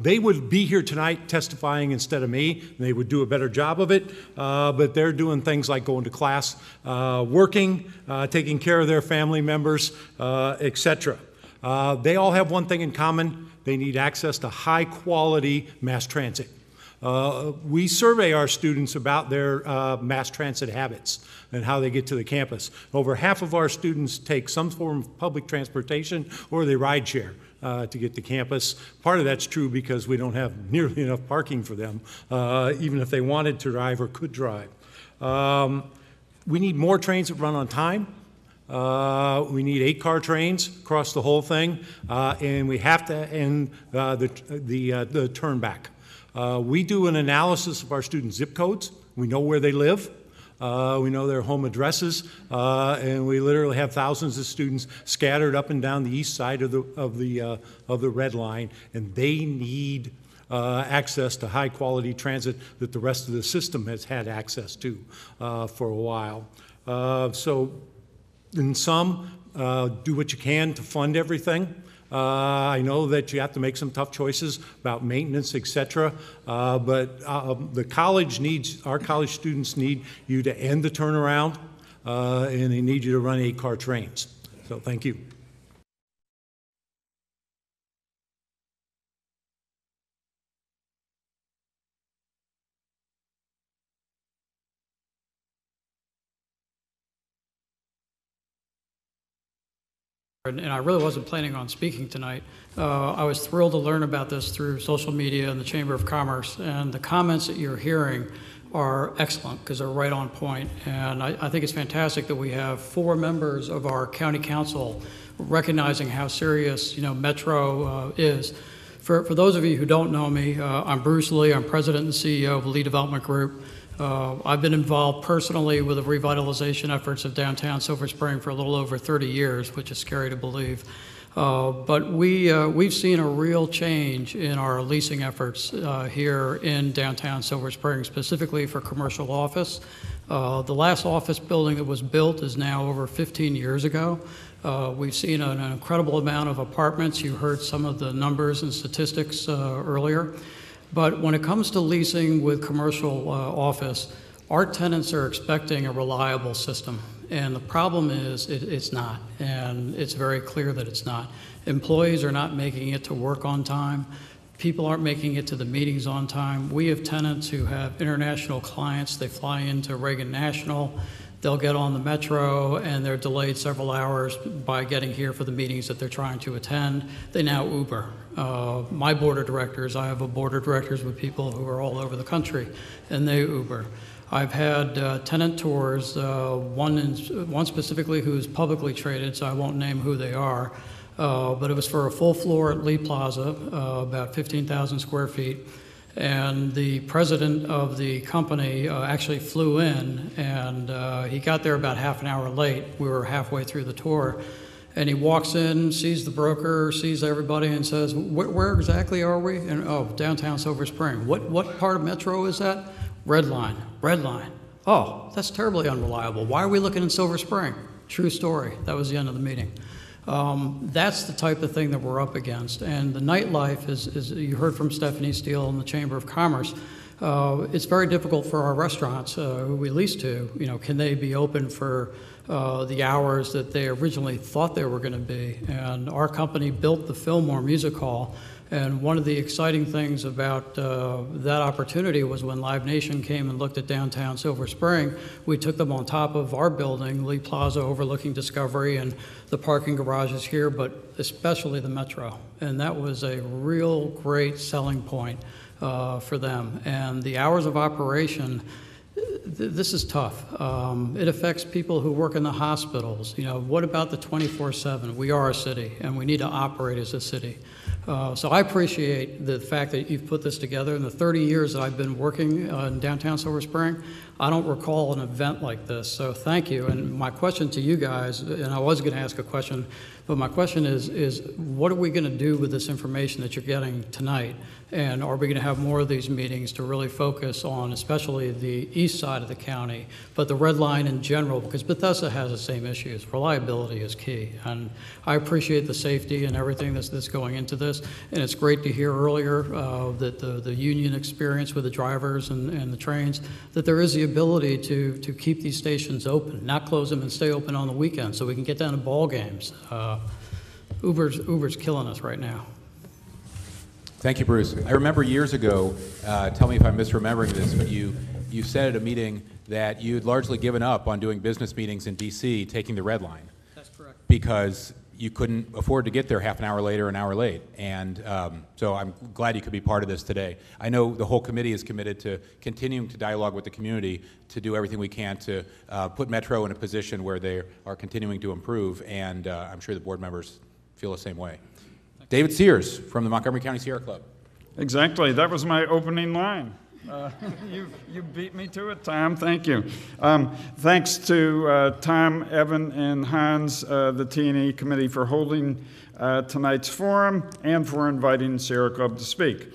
They would be here tonight testifying instead of me, and they would do a better job of it, but they're doing things like going to class, working, taking care of their family members, etc. They all have one thing in common. They need access to high-quality mass transit. We survey our students about their mass transit habits and how they get to the campus. Over half of our students take some form of public transportation or they ride share to get to campus. Part of that's true because we don't have nearly enough parking for them, even if they wanted to drive or could drive. We need more trains that run on time. We need 8-car trains across the whole thing, and we have to end the turn back. We do an analysis of our students' zip codes. We know where they live. We know their home addresses, and we literally have thousands of students scattered up and down the east side of the Red Line, and they need access to high-quality transit that the rest of the system has had access to for a while. So in some, do what you can to fund everything. I know that you have to make some tough choices about maintenance, etc. But the college needs, our college students need you to end the turnaround, and they need you to run 8-car trains. So thank you. And I really wasn't planning on speaking tonight. I was thrilled to learn about this through social media and the Chamber of Commerce, and the comments that you're hearing are excellent because they're right on point. And I think it's fantastic that we have 4 members of our county council recognizing how serious, Metro is. For those of you who don't know me, I'm Bruce Lee. I'm president and CEO of the Lee Development Group. I've been involved personally with the revitalization efforts of downtown Silver Spring for a little over 30 years, which is scary to believe. But we've seen a real change in our leasing efforts here in downtown Silver Spring, specifically for commercial office. The last office building that was built is now over 15 years ago. We've seen an incredible amount of apartments. You heard some of the numbers and statistics earlier. But when it comes to leasing with commercial office, our tenants are expecting a reliable system. And the problem is it's not. And it's very clear that it's not. Employees are not making it to work on time. People aren't making it to the meetings on time. We have tenants who have international clients. They fly into Reagan National. They'll get on the Metro, and they're delayed several hours by getting here for the meetings that they're trying to attend. They now Uber. My board of directors, I have a board of directors with people who are all over the country, and they Uber. I've had tenant tours, one specifically who's publicly traded, so I won't name who they are, but it was for a full floor at Lee Plaza, about 15,000 square feet. And the president of the company actually flew in, and he got there about half an hour late. We were halfway through the tour, and he walks in, sees the broker, sees everybody, and says, where exactly are we? And oh, downtown Silver Spring. What part of Metro is that? Red Line. Red Line. Oh, that's terribly unreliable. Why are we looking in Silver Spring? True story. That was the end of the meeting. That's the type of thing that we're up against. And the nightlife, is you heard from Stephanie Steele in the Chamber of Commerce, it's very difficult for our restaurants who we lease to. Can they be open for the hours that they originally thought they were going to be? And our company built the Fillmore Music Hall. And one of the exciting things about that opportunity was when Live Nation came and looked at downtown Silver Spring, we took them on top of our building, Lee Plaza, overlooking Discovery, and the parking garages here, but especially the Metro. And that was a real great selling point for them. And the hours of operation, this is tough. It affects people who work in the hospitals. What about the 24/7? We are a city, and we need to operate as a city. So I appreciate the fact that you've put this together. In the 30 years that I've been working in downtown Silver Spring, I don't recall an event like this, so thank you. And my question to you guys, and I was going to ask a question, but my question is what are we going to do with this information that you're getting tonight? And are we going to have more of these meetings to really focus on, especially the east side of the county, but the Red Line in general, because Bethesda has the same issues. Reliability is key. And I appreciate the safety and everything that's going into this. And it's great to hear earlier that the union experience with the drivers and the trains, that there is the ability to keep these stations open, not close them and stay open on the weekends so we can get down to ball games. Uber's killing us right now. Thank you, Bruce. I remember years ago, tell me if I'm misremembering this, but you said at a meeting that you'd largely given up on doing business meetings in D.C., taking the Red Line. That's correct. Because you couldn't afford to get there half an hour later, an hour late. And so I'm glad you could be part of this today. I know the whole committee is committed to continuing to dialogue with the community to do everything we can to put Metro in a position where they are continuing to improve, and I'm sure the board members feel the same way. David Sears from the Montgomery County Sierra Club. Exactly. That was my opening line. You beat me to it, Tom. Thank you. Thanks to Tom, Evan, and Hans, the T&E committee, for holding tonight's forum and for inviting Sierra Club to speak.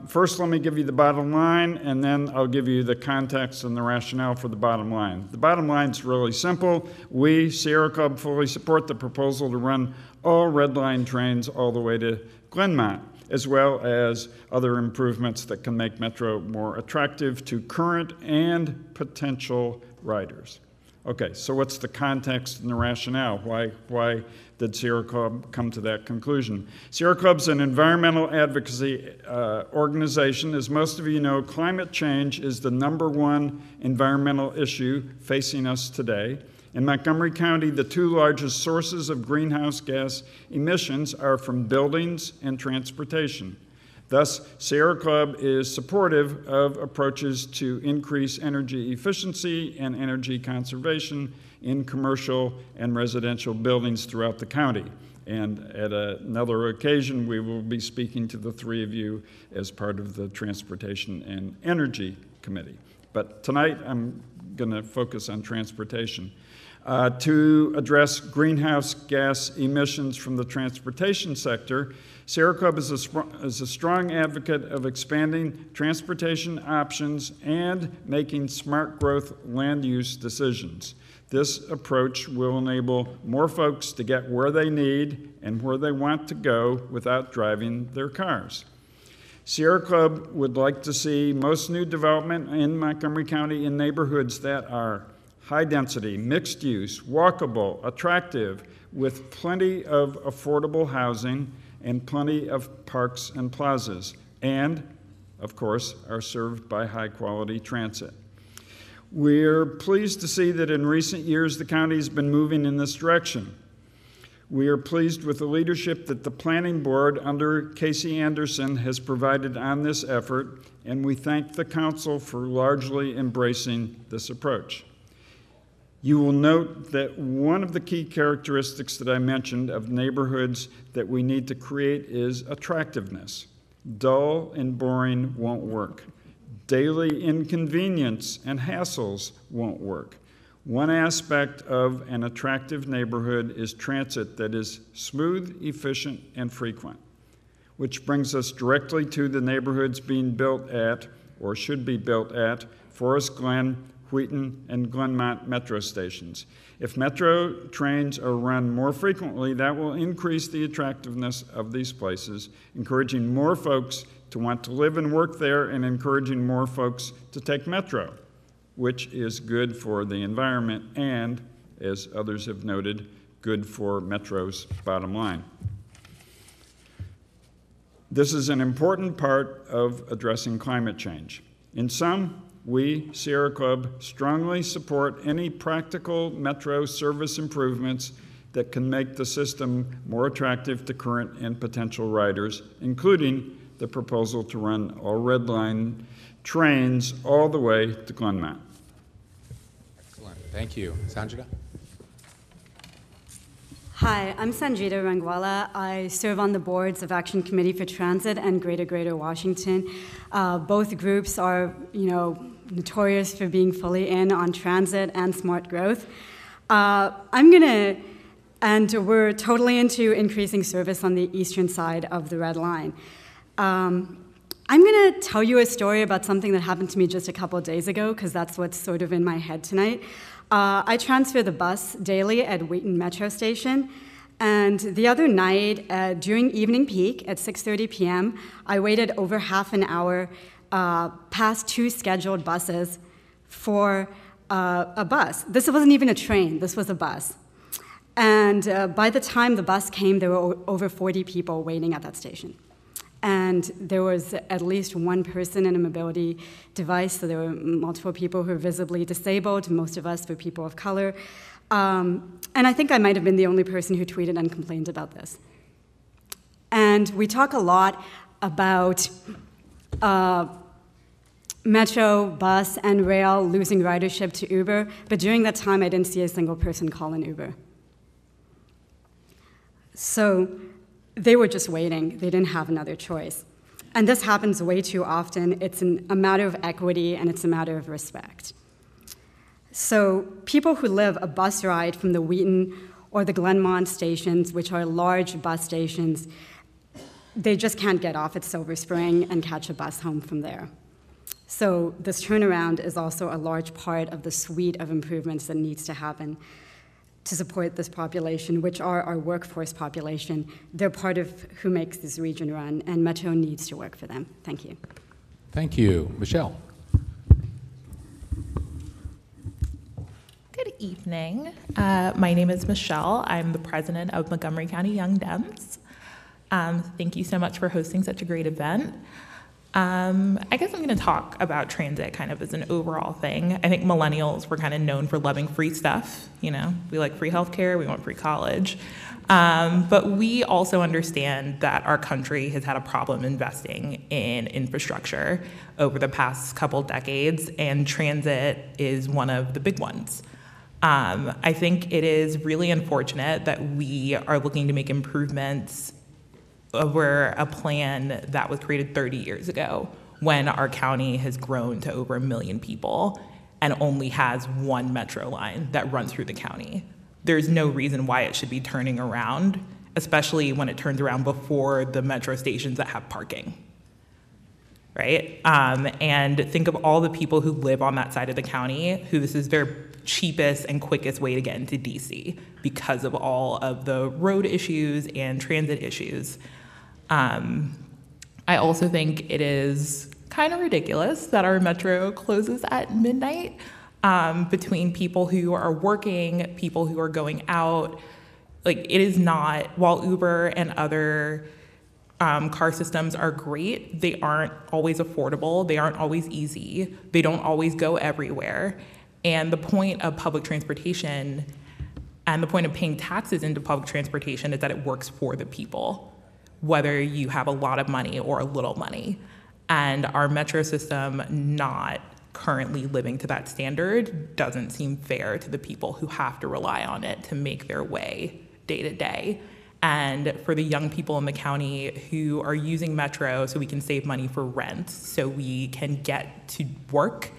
First, let me give you the bottom line, and then I'll give you the context and the rationale for the bottom line. The bottom line is really simple. We, Sierra Club, fully support the proposal to run all Red Line trains all the way to Glenmont, as well as other improvements that can make Metro more attractive to current and potential riders. Okay, so what's the context and the rationale? Why did Sierra Club come to that conclusion? Sierra Club's an environmental advocacy organization. As most of you know, climate change is the #1 environmental issue facing us today. In Montgomery County, the 2 largest sources of greenhouse gas emissions are from buildings and transportation. Thus, Sierra Club is supportive of approaches to increase energy efficiency and energy conservation in commercial and residential buildings throughout the county. And at another occasion, we will be speaking to the 3 of you as part of the Transportation and Energy Committee. But tonight, I'm going to focus on transportation. To address greenhouse gas emissions from the transportation sector, Sierra Club is a strong advocate of expanding transportation options and making smart growth land use decisions. This approach will enable more folks to get where they need and where they want to go without driving their cars. Sierra Club would like to see most new development in Montgomery County in neighborhoods that are high density, mixed use, walkable, attractive, with plenty of affordable housing and plenty of parks and plazas, and, of course, are served by high quality transit. We're pleased to see that in recent years the county has been moving in this direction. We are pleased with the leadership that the Planning Board under Casey Anderson has provided on this effort, and we thank the Council for largely embracing this approach. You will note that one of the key characteristics that I mentioned of neighborhoods that we need to create is attractiveness. Dull and boring won't work. Daily inconvenience and hassles won't work. One aspect of an attractive neighborhood is transit that is smooth, efficient, and frequent, which brings us directly to the neighborhoods being built at, or should be built at, Forest Glen, Wheaton, and Glenmont metro stations. If metro trains are run more frequently, that will increase the attractiveness of these places, encouraging more folks to want to live and work there and encouraging more folks to take metro, which is good for the environment and, as others have noted, good for Metro's bottom line. This is an important part of addressing climate change. In sum, we, Sierra Club, strongly support any practical Metro service improvements that can make the system more attractive to current and potential riders, including the proposal to run all Red Line trains all the way to Glenmont. Excellent. Thank you. Sanjita? Hi, I'm Sanjita Rangwala. I serve on the boards of Action Committee for Transit and Greater Washington. Both groups are, notorious for being fully in on transit and smart growth. We're totally into increasing service on the eastern side of the Red Line. I'm going to tell you a story about something that happened to me just a couple of days ago, because that's what's sort of in my head tonight. I transfer the bus daily at Wheaton Metro Station, and the other night, during evening peak at 6:30 p.m., I waited over half an hour past 2 scheduled buses for a bus. This wasn't even a train, this was a bus. And by the time the bus came, there were over 40 people waiting at that station. And there was at least one person in a mobility device, so there were multiple people who were visibly disabled, most of us were people of color. And I think I might have been the only person who tweeted and complained about this. And we talk a lot about Metro, bus, and rail losing ridership to Uber, but during that time, I didn't see a single person call an Uber. So they were just waiting. They didn't have another choice. And this happens way too often. It's a matter of equity, and it's a matter of respect. So people who live a bus ride from the Wheaton or the Glenmont stations, which are large bus stations, they just can't get off at Silver Spring and catch a bus home from there. So this turnaround is also a large part of the suite of improvements that needs to happen to support this population, which are our workforce population. They're part of who makes this region run, and Metro needs to work for them. Thank you. Thank you. Michelle. Good evening. My name is Michelle. I'm the president of Montgomery County Young Dems. Thank you so much for hosting such a great event. I guess I'm going to talk about transit kind of as an overall thing. I think millennials were kind of known for loving free stuff. You know, we like free healthcare, we want free college. But we also understand that our country has had a problem investing in infrastructure over the past couple decades, and transit is one of the big ones. I think it is really unfortunate that we are looking to make improvements over a plan that was created 30 years ago, when our county has grown to over 1 million people and only has one metro line that runs through the county. There's no reason why it should be turning around, especially when it turns around before the metro stations that have parking, right? And think of all the people who live on that side of the county, who this is their cheapest and quickest way to get into DC because of all of the road issues and transit issues. I also think it is kind of ridiculous that our metro closes at midnight, between people who are working, people who are going out. Like, it is not, while Uber and other car systems are great, they aren't always affordable, they aren't always easy, they don't always go everywhere. And the point of public transportation and the point of paying taxes into public transportation is that it works for the people, whether you have a lot of money or a little money. And our metro system not currently living to that standard doesn't seem fair to the people who have to rely on it to make their way day to day. And for the young people in the county who are using Metro so we can save money for rent, so we can get to work,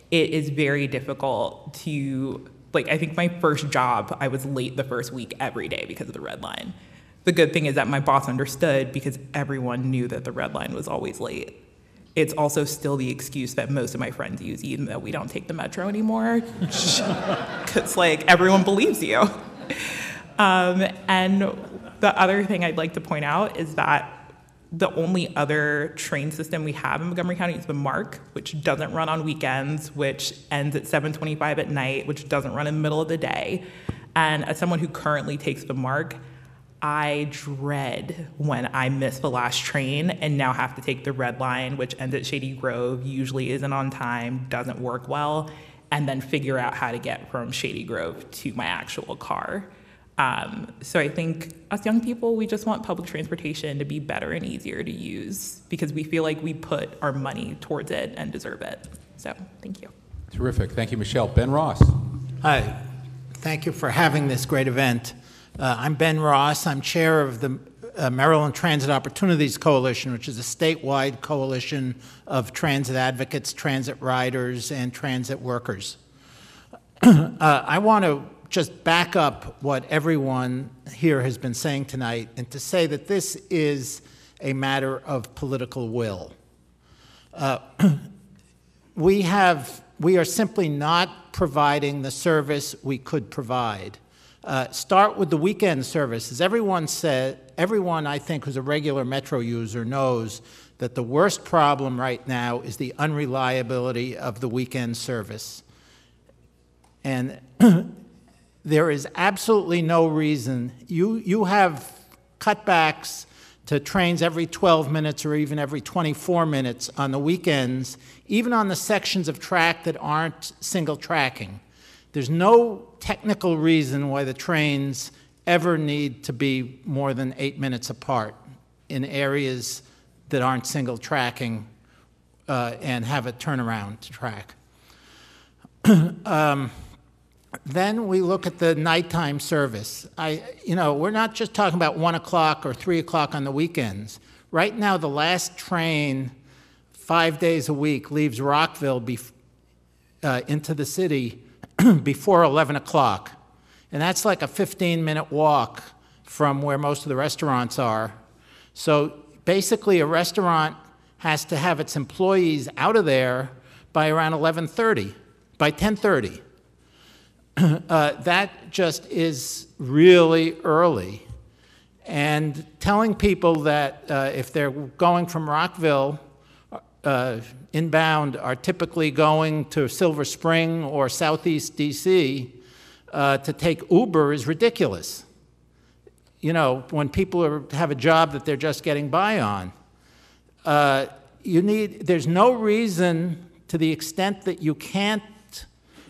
it is very difficult to, like, I think my first job, I was late the first week every day because of the red line. The good thing is that my boss understood because everyone knew that the red line was always late. It's also still the excuse that most of my friends use, even though we don't take the Metro anymore, because, like, everyone believes you. And the other thing I'd like to point out is that the only other train system we have in Montgomery County is the MARC, which doesn't run on weekends, which ends at 7:25 at night, which doesn't run in the middle of the day. And as someone who currently takes the MARC, I dread when I miss the last train and now have to take the red line, which ends at Shady Grove, usually isn't on time, doesn't work well, and then figure out how to get from Shady Grove to my actual car. So I think us young people, we just want public transportation to be better and easier to use because we feel like we put our money towards it and deserve it. So thank you. Terrific. Thank you, Michelle. Ben Ross. Hi. Thank you for having this great event. I'm Ben Ross. I'm chair of the Maryland Transit Opportunities Coalition, which is a statewide coalition of transit advocates, transit riders, and transit workers. I want to just back up what everyone here has been saying tonight and to say that this is a matter of political will. We are simply not providing the service we could provide. Start with the weekend service. As everyone I think who's a regular Metro user knows that the worst problem right now is the unreliability of the weekend service. And there is absolutely no reason. You have cutbacks to trains every 12 minutes or even every 24 minutes on the weekends, even on the sections of track that aren't single tracking. There's no technical reason why the trains ever need to be more than 8 minutes apart in areas that aren't single tracking and have a turnaround track. Then we look at the nighttime service. We're not just talking about 1 o'clock or 3 o'clock on the weekends. Right now, the last train 5 days a week leaves Rockville into the city before 11 o'clock. And that's like a 15-minute walk from where most of the restaurants are. So basically, a restaurant has to have its employees out of there by around 11:30, by 10:30. That just is really early. And telling people that if they're going from Rockville inbound are typically going to Silver Spring or Southeast DC to take Uber is ridiculous. You know, when people have a job that they're just getting by on. There's no reason, to the extent that you can't,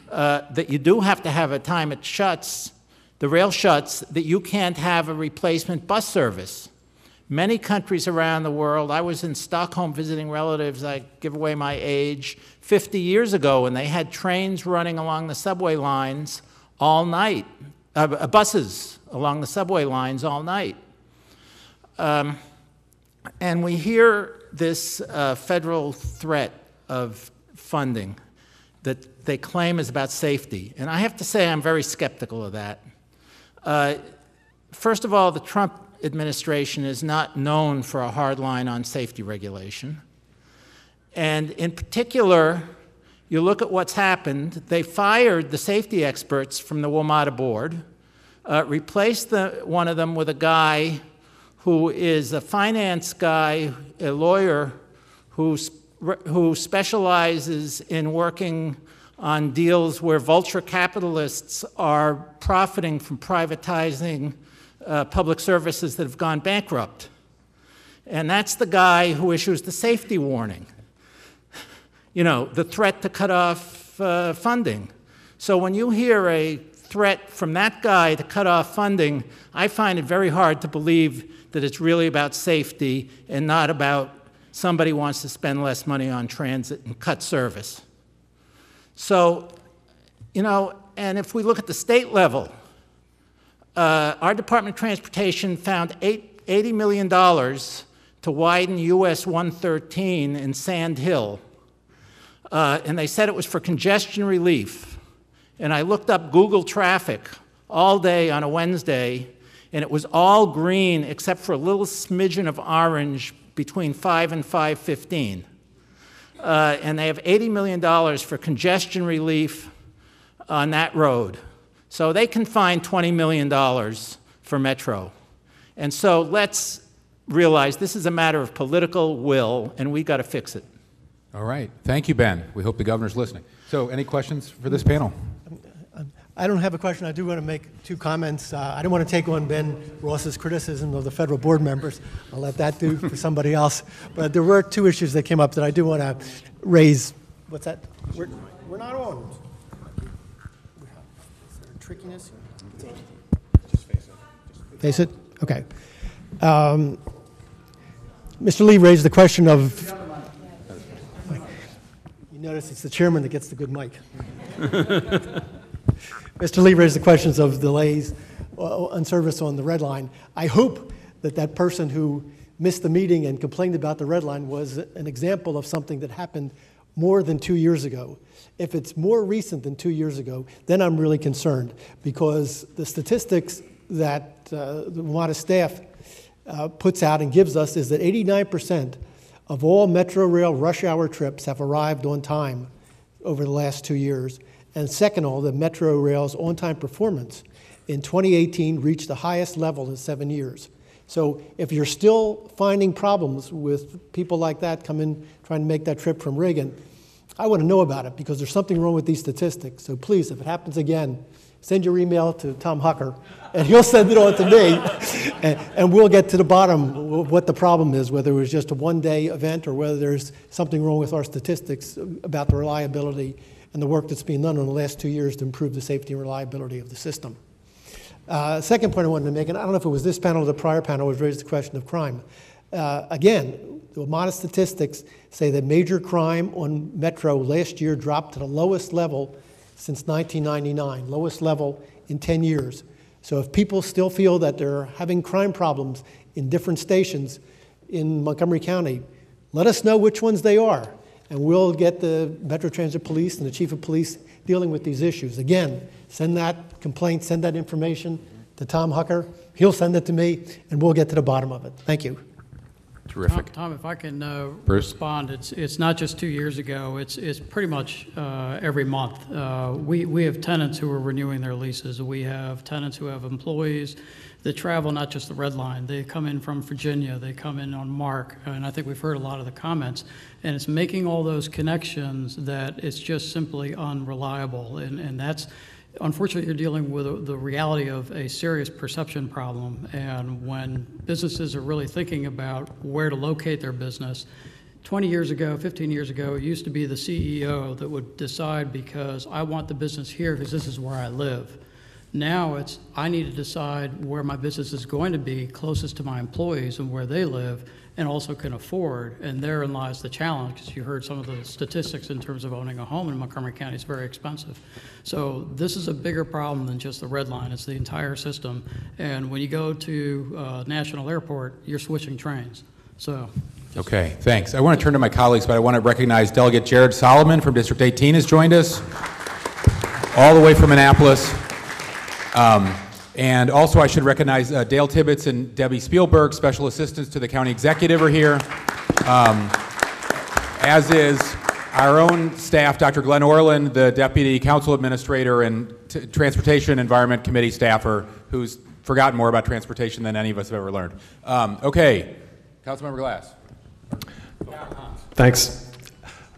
that you do have to have a time it shuts, the rail shuts, that you can't have a replacement bus service. Many countries around the world, I was in Stockholm visiting relatives, I give away my age, 50 years ago, and they had trains running along the subway lines all night, buses along the subway lines all night. And we hear this federal threat of funding that they claim is about safety. And I have to say I'm very skeptical of that. First of all, the Trump administration is not known for a hard line on safety regulation. And in particular, you look at what's happened. They fired the safety experts from the WMATA board, replaced one of them with a guy who is a finance guy, a lawyer, who specializes in working on deals where vulture capitalists are profiting from privatizing public services that have gone bankrupt. And that's the guy who issues the safety warning. You know, the threat to cut off funding. So when you hear a threat from that guy to cut off funding, I find it very hard to believe that it's really about safety and not about somebody wants to spend less money on transit and cut service. So, you know, and if we look at the state level, our Department of Transportation found $80 million to widen US 113 in Sand Hill. And they said it was for congestion relief. And I looked up Google traffic all day on a Wednesday, and it was all green except for a little smidgen of orange between 5 and 5:15. And they have $80 million for congestion relief on that road. So they can find $20 million for Metro. And so let's realize this is a matter of political will, and we got to fix it. All right. Thank you, Ben. We hope the governor's listening. So any questions for this panel? I don't have a question. I do want to make two comments. I don't want to take on Ben Ross's criticism of the federal board members. I'll let that do for somebody else. But there were two issues that came up that I do want to raise. What's that? We're not on. Is there a trickiness here? Just face it. Face it? Okay. Mr. Lee raised the question of, you notice it's the chairman that gets the good mic. Mr. Lee raised the questions of delays on service on the Red Line. I hope that that person who missed the meeting and complained about the Red Line was an example of something that happened more than 2 years ago. If it's more recent than 2 years ago, then I'm really concerned, because the statistics that the WMATA staff puts out and gives us is that 89% of all Metro Rail rush hour trips have arrived on time over the last 2 years. And second of all, the Metro Rail's on-time performance in 2018 reached the highest level in 7 years. So if you're still finding problems with people like that coming, trying to make that trip from Reagan, I want to know about it, because there's something wrong with these statistics. So please, if it happens again, send your email to Tom Hucker, and he'll send it on to me, and we'll get to the bottom of what the problem is, whether it was just a one-day event or whether there's something wrong with our statistics about the reliability and the work that's been done in the last 2 years to improve the safety and reliability of the system. Second point I wanted to make, and I don't know if it was this panel or the prior panel, was raised the question of crime. Again, the WMATA statistics say that major crime on Metro last year dropped to the lowest level since 1999, lowest level in 10 years. So if people still feel that they're having crime problems in different stations, in Montgomery County, let us know which ones they are, and we'll get the Metro Transit Police and the Chief of Police dealing with these issues. Again, send that complaint, send that information to Tom Hucker. He'll send it to me, and we'll get to the bottom of it. Thank you. Terrific. Tom, if I can Bruce? respond, it's not just 2 years ago. It's pretty much every month. We have tenants who are renewing their leases. We have tenants who have employees that travel not just the Red Line. They come in from Virginia. They come in on Mark. And I think we've heard a lot of the comments. And it's making all those connections that it's just simply unreliable. And that's, unfortunately, you're dealing with the reality of a serious perception problem. And when businesses are really thinking about where to locate their business, 20 years ago, 15 years ago, it used to be the CEO that would decide, because I want the business here because this is where I live. Now it's, I need to decide where my business is going to be closest to my employees and where they live, and also can afford. And therein lies the challenge, because you heard some of the statistics in terms of owning a home in Montgomery County is very expensive. So this is a bigger problem than just the Red Line. It's the entire system. And when you go to National Airport, you're switching trains. So. Okay, thanks. I want to turn to my colleagues, but I want to recognize Delegate Jared Solomon from District 18 has joined us, all the way from Annapolis. And also I should recognize Dale Tibbetts and Debbie Spielberg, Special Assistants to the County Executive, are here, as is our own staff, Dr. Glenn Orland, the Deputy Council Administrator and Transportation Environment Committee staffer, who's forgotten more about transportation than any of us have ever learned. Okay, Councilmember Glass. Thanks.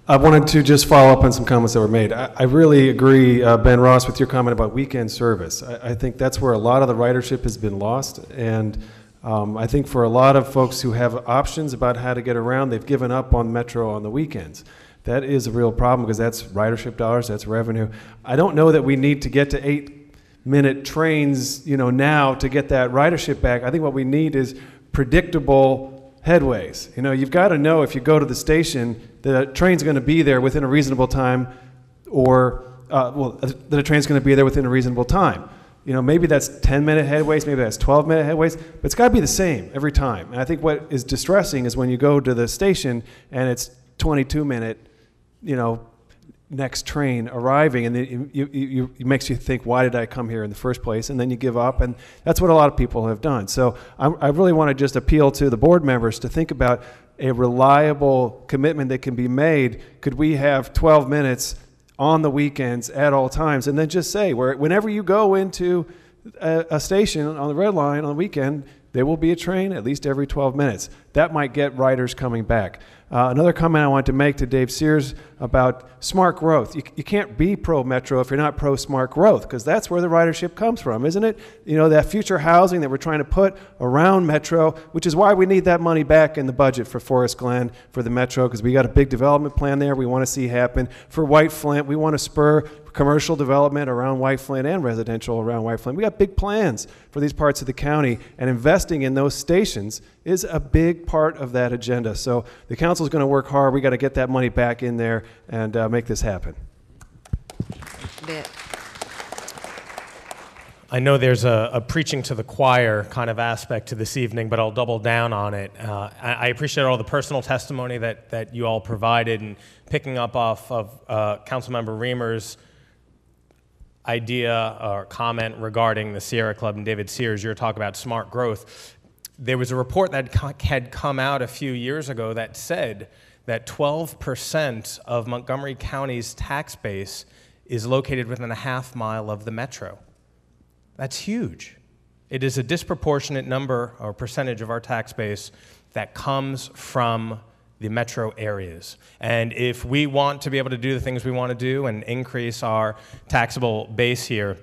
I wanted to just follow up on some comments that were made. I really agree, Ben Ross, with your comment about weekend service. I think that's where a lot of the ridership has been lost, and I think for a lot of folks who have options about how to get around, they've given up on Metro on the weekends. That is a real problem, because that's ridership dollars, that's revenue. I don't know that we need to get to 8-minute trains, now to get that ridership back. I think what we need is predictable headways. You've got to know if you go to the station, the train's going to be there within a reasonable time, or that a train's going to be there within a reasonable time. Maybe that's 10-minute headways, maybe that's 12-minute headways, but it's got to be the same every time. And I think what is distressing is when you go to the station and it's 22-minute, next train arriving, and it makes you think, why did I come here in the first place? And then you give up, and that's what a lot of people have done. So I really want to just appeal to the board members to think about a reliable commitment that can be made. Could we have 12 minutes on the weekends at all times, and then just say, whenever you go into a station on the Red Line on the weekend, there will be a train at least every 12 minutes. That might get riders coming back. Another comment I wanted to make to Dave Sears about smart growth. You can't be pro-Metro if you're not pro-smart growth, because that's where the ridership comes from, isn't it? That future housing that we're trying to put around Metro, which is why we need that money back in the budget for Forest Glen, for the Metro, because we got a big development plan there we want to see happen. For White Flint, we want to spur commercial development around White Flint and residential around White Flint. We got big plans for these parts of the county, and investing in those stations is a big part of that agenda. So the council is going to work hard. We got to get that money back in there and make this happen. I know there's a preaching to the choir kind of aspect to this evening, but I'll double down on it. I appreciate all the personal testimony that you all provided, and picking up off of Councilmember Reamer's idea or comment regarding the Sierra Club and David Sears, your talk about smart growth. There was a report that had come out a few years ago that said that 12% of Montgomery County's tax base is located within a half mile of the Metro. That's huge. It is a disproportionate number or percentage of our tax base that comes from the metro areas. And if we want to be able to do the things we want to do and increase our taxable base here,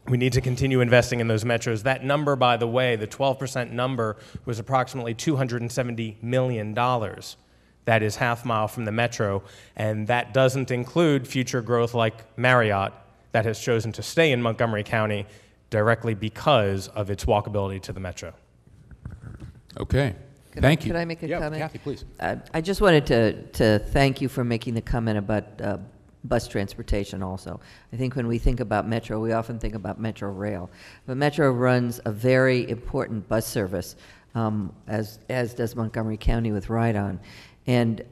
we need to continue investing in those metros. That number, by the way, the 12% number, was approximately $270 million. That is half mile from the metro, and that doesn't include future growth like Marriott that has chosen to stay in Montgomery County directly because of its walkability to the metro. Okay. Thank you. Could I make a comment? Kathy, please. I just wanted to thank you for making the comment about bus transportation also. I think when we think about Metro, we often think about Metro Rail. But Metro runs a very important bus service as does Montgomery County with Ride-On. And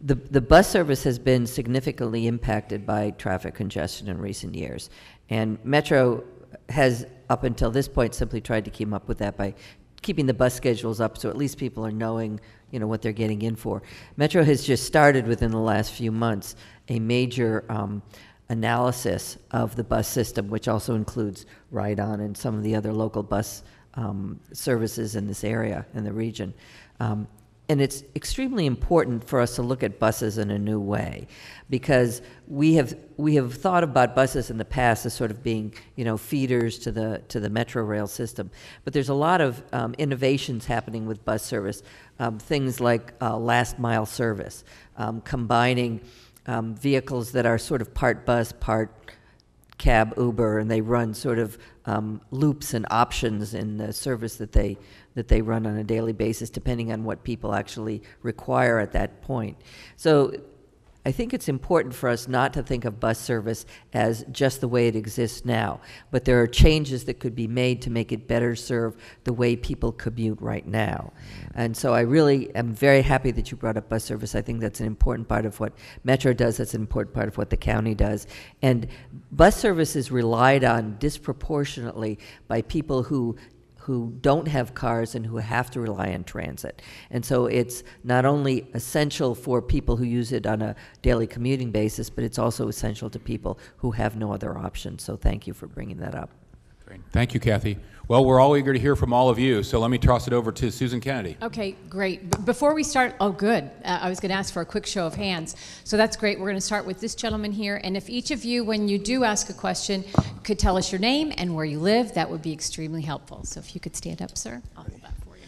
the bus service has been significantly impacted by traffic congestion in recent years. And Metro has, up until this point, simply tried to keep up with that by keeping the bus schedules up so at least people are knowing, what they're getting in for. Metro has just started within the last few months a major analysis of the bus system, which also includes Ride-On and some of the other local bus services in this area, in the region. And it's extremely important for us to look at buses in a new way, because we have thought about buses in the past as sort of being, feeders to the Metro rail system. But there's a lot of innovations happening with bus service, things like last mile service, combining vehicles that are sort of part bus, part cab, Uber, and they run sort of loops and options in the service that they run on a daily basis, depending on what people actually require at that point. So I think it's important for us not to think of bus service as just the way it exists now, but there are changes that could be made to make it better serve the way people commute right now. And so I really am very happy that you brought up bus service. I think that's an important part of what Metro does. That's an important part of what the county does. And bus service is relied on disproportionately by people who don't have cars and who have to rely on transit. And so it's not only essential for people who use it on a daily commuting basis, but it's also essential to people who have no other option. So thank you for bringing that up. Great. Thank you, Kathy. Well, we're all eager to hear from all of you, so let me toss it over to Susan Kennedy. Okay, great. Before we start, oh, good. I was going to ask for a quick show of hands. So that's great. We're going to start with this gentleman here. And if each of you, when you do ask a question, could tell us your name and where you live, that would be extremely helpful. So if you could stand up, sir, I'll hold that for you.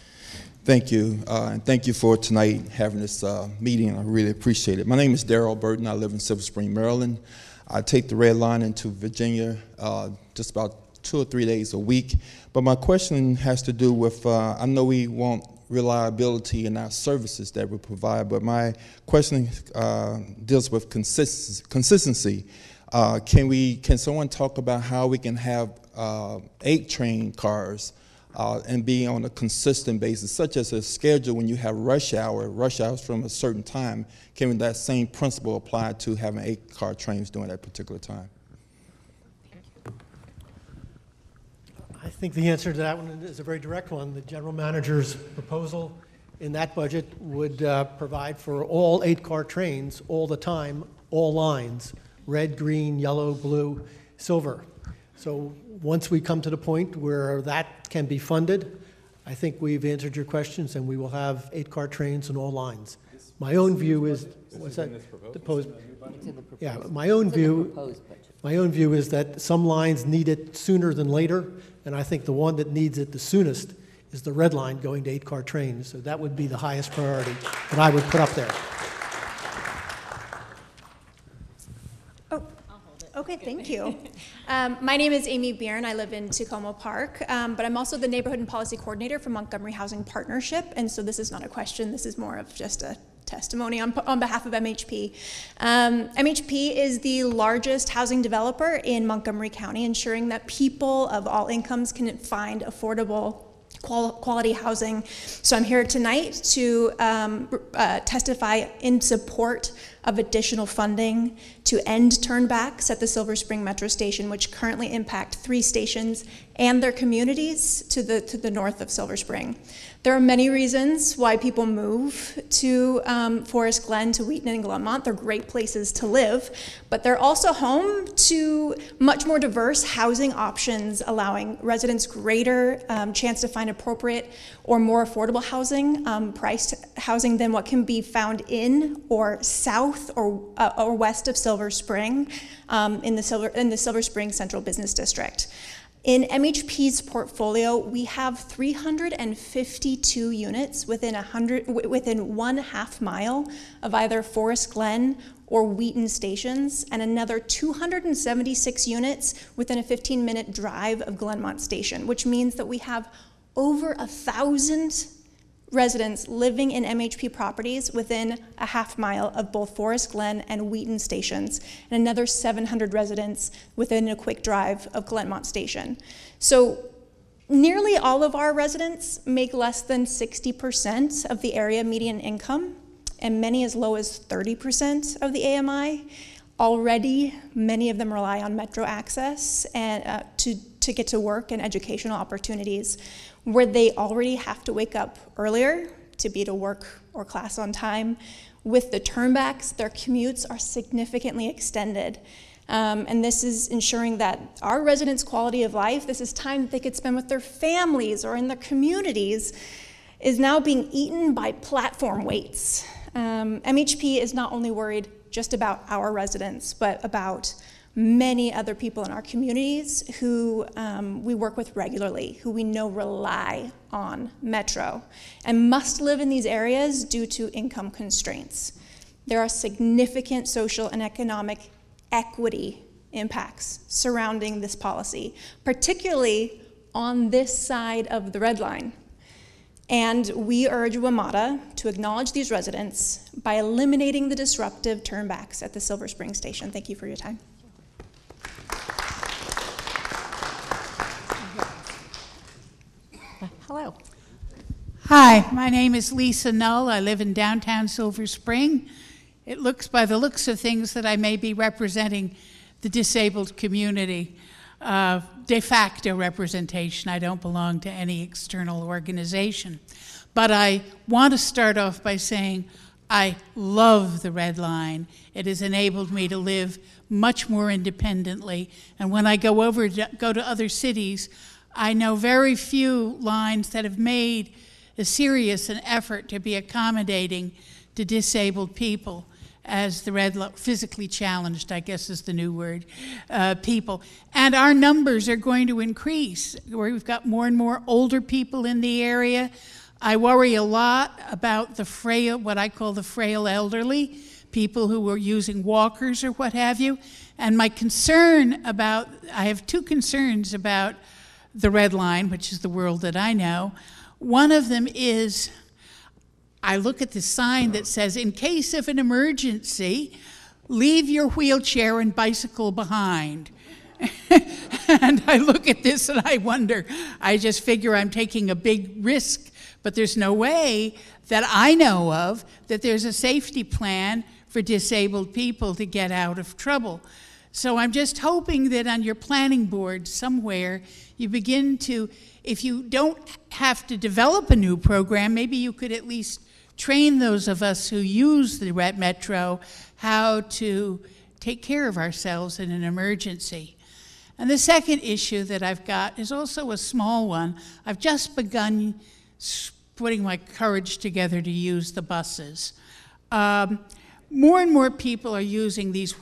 Thank you. And thank you for tonight having this meeting. I really appreciate it. My name is Darrell Burton. I live in Silver Spring, Maryland. I take the red line into Virginia just about 2 or 3 days a week. But my question has to do with, I know we want reliability in our services that we provide, but my question deals with consistency. Can someone talk about how we can have 8 train cars and be on a consistent basis, such as a schedule when you have rush hours from a certain time? Can that same principle apply to having 8-car trains during that particular time? I think the answer to that one is a very direct one. The general manager's proposal in that budget would provide for all 8-car trains all the time, all lines, red, green, yellow, blue, silver. So once we come to the point where that can be funded, I think we've answered your questions and we will have 8-car trains in all lines. My own view is, what's that? Yeah, my own view is that some lines need it sooner than later, and I think the one that needs it the soonest is the red line going to 8-car trains. So that would be the highest priority that I would put up there. Okay, thank you. My name is Amy Byrne. I live in Tacoma Park, but I'm also the Neighborhood and Policy Coordinator for Montgomery Housing Partnership, and so this is not a question, this is more of just a testimony on behalf of MHP. MHP is the largest housing developer in Montgomery County, ensuring that people of all incomes can find affordable quality housing. So I'm here tonight to testify in support of additional funding to end turnbacks at the Silver Spring Metro Station, which currently impact 3 stations and their communities to the north of Silver Spring. There are many reasons why people move to Forest Glen, to Wheaton and Glenmont. They're great places to live, but they're also home to much more diverse housing options, allowing residents greater chance to find appropriate or more affordable housing, priced housing than what can be found in or south or west of Silver Spring in the Silver Spring Central Business District. In MHP's portfolio, we have 352 units within 1/2 mile of either Forest Glen or Wheaton stations, and another 276 units within a 15-minute drive of Glenmont Station, which means that we have over 1,000 residents living in MHP properties within 1/2 mile of both Forest Glen and Wheaton stations, and another 700 residents within a quick drive of Glenmont Station. So Nearly all of our residents make less than 60% of the area median income, and many as low as 30% of the AMI. Already, many of them rely on metro access and to get to work and educational opportunities, where they already have to wake up earlier to be to work or class on time. With the turnbacks, their commutes are significantly extended. And this is ensuring that our residents' quality of life, this is time that they could spend with their families or in their communities, is now being eaten by platform waits. MHP is not only worried just about our residents, but about many other people in our communities who we work with regularly, who we know rely on Metro and must live in these areas due to income constraints. There are significant social and economic equity impacts surrounding this policy, particularly on this side of the red line. And we urge WMATA to acknowledge these residents by eliminating the disruptive turnbacks at the Silver Spring station. Thank you for your time. Hello. Hi, my name is Lisa Null. I live in downtown Silver Spring. It looks, by the looks of things, that I may be representing the disabled community. De facto representation. I don't belong to any external organization. But I want to start off by saying I love the Red Line. It has enabled me to live much more independently. And when I go to other cities, I know very few lines that have made as serious an effort to be accommodating to disabled people as the physically challenged, I guess is the new word, people. And our numbers are going to increase. We've got more and more older people in the area. I worry a lot about the frail, what I call the frail elderly, people who are using walkers or what have you. And my concern about, I have two concerns about the Red Line, which is the world that I know. One of them is, I look at the sign that says, in case of an emergency, leave your wheelchair and bicycle behind. And I look at this and I wonder, I just figure I'm taking a big risk, but there's no way that I know of that there's a safety plan for disabled people to get out of trouble. So I'm just hoping that on your planning board somewhere, you begin to, if you don't have to develop a new program, maybe you could at least train those of us who use the Metro how to take care of ourselves in an emergency. And the second issue that I've got is also a small one. I've just begun putting my courage together to use the buses. More and more people are using these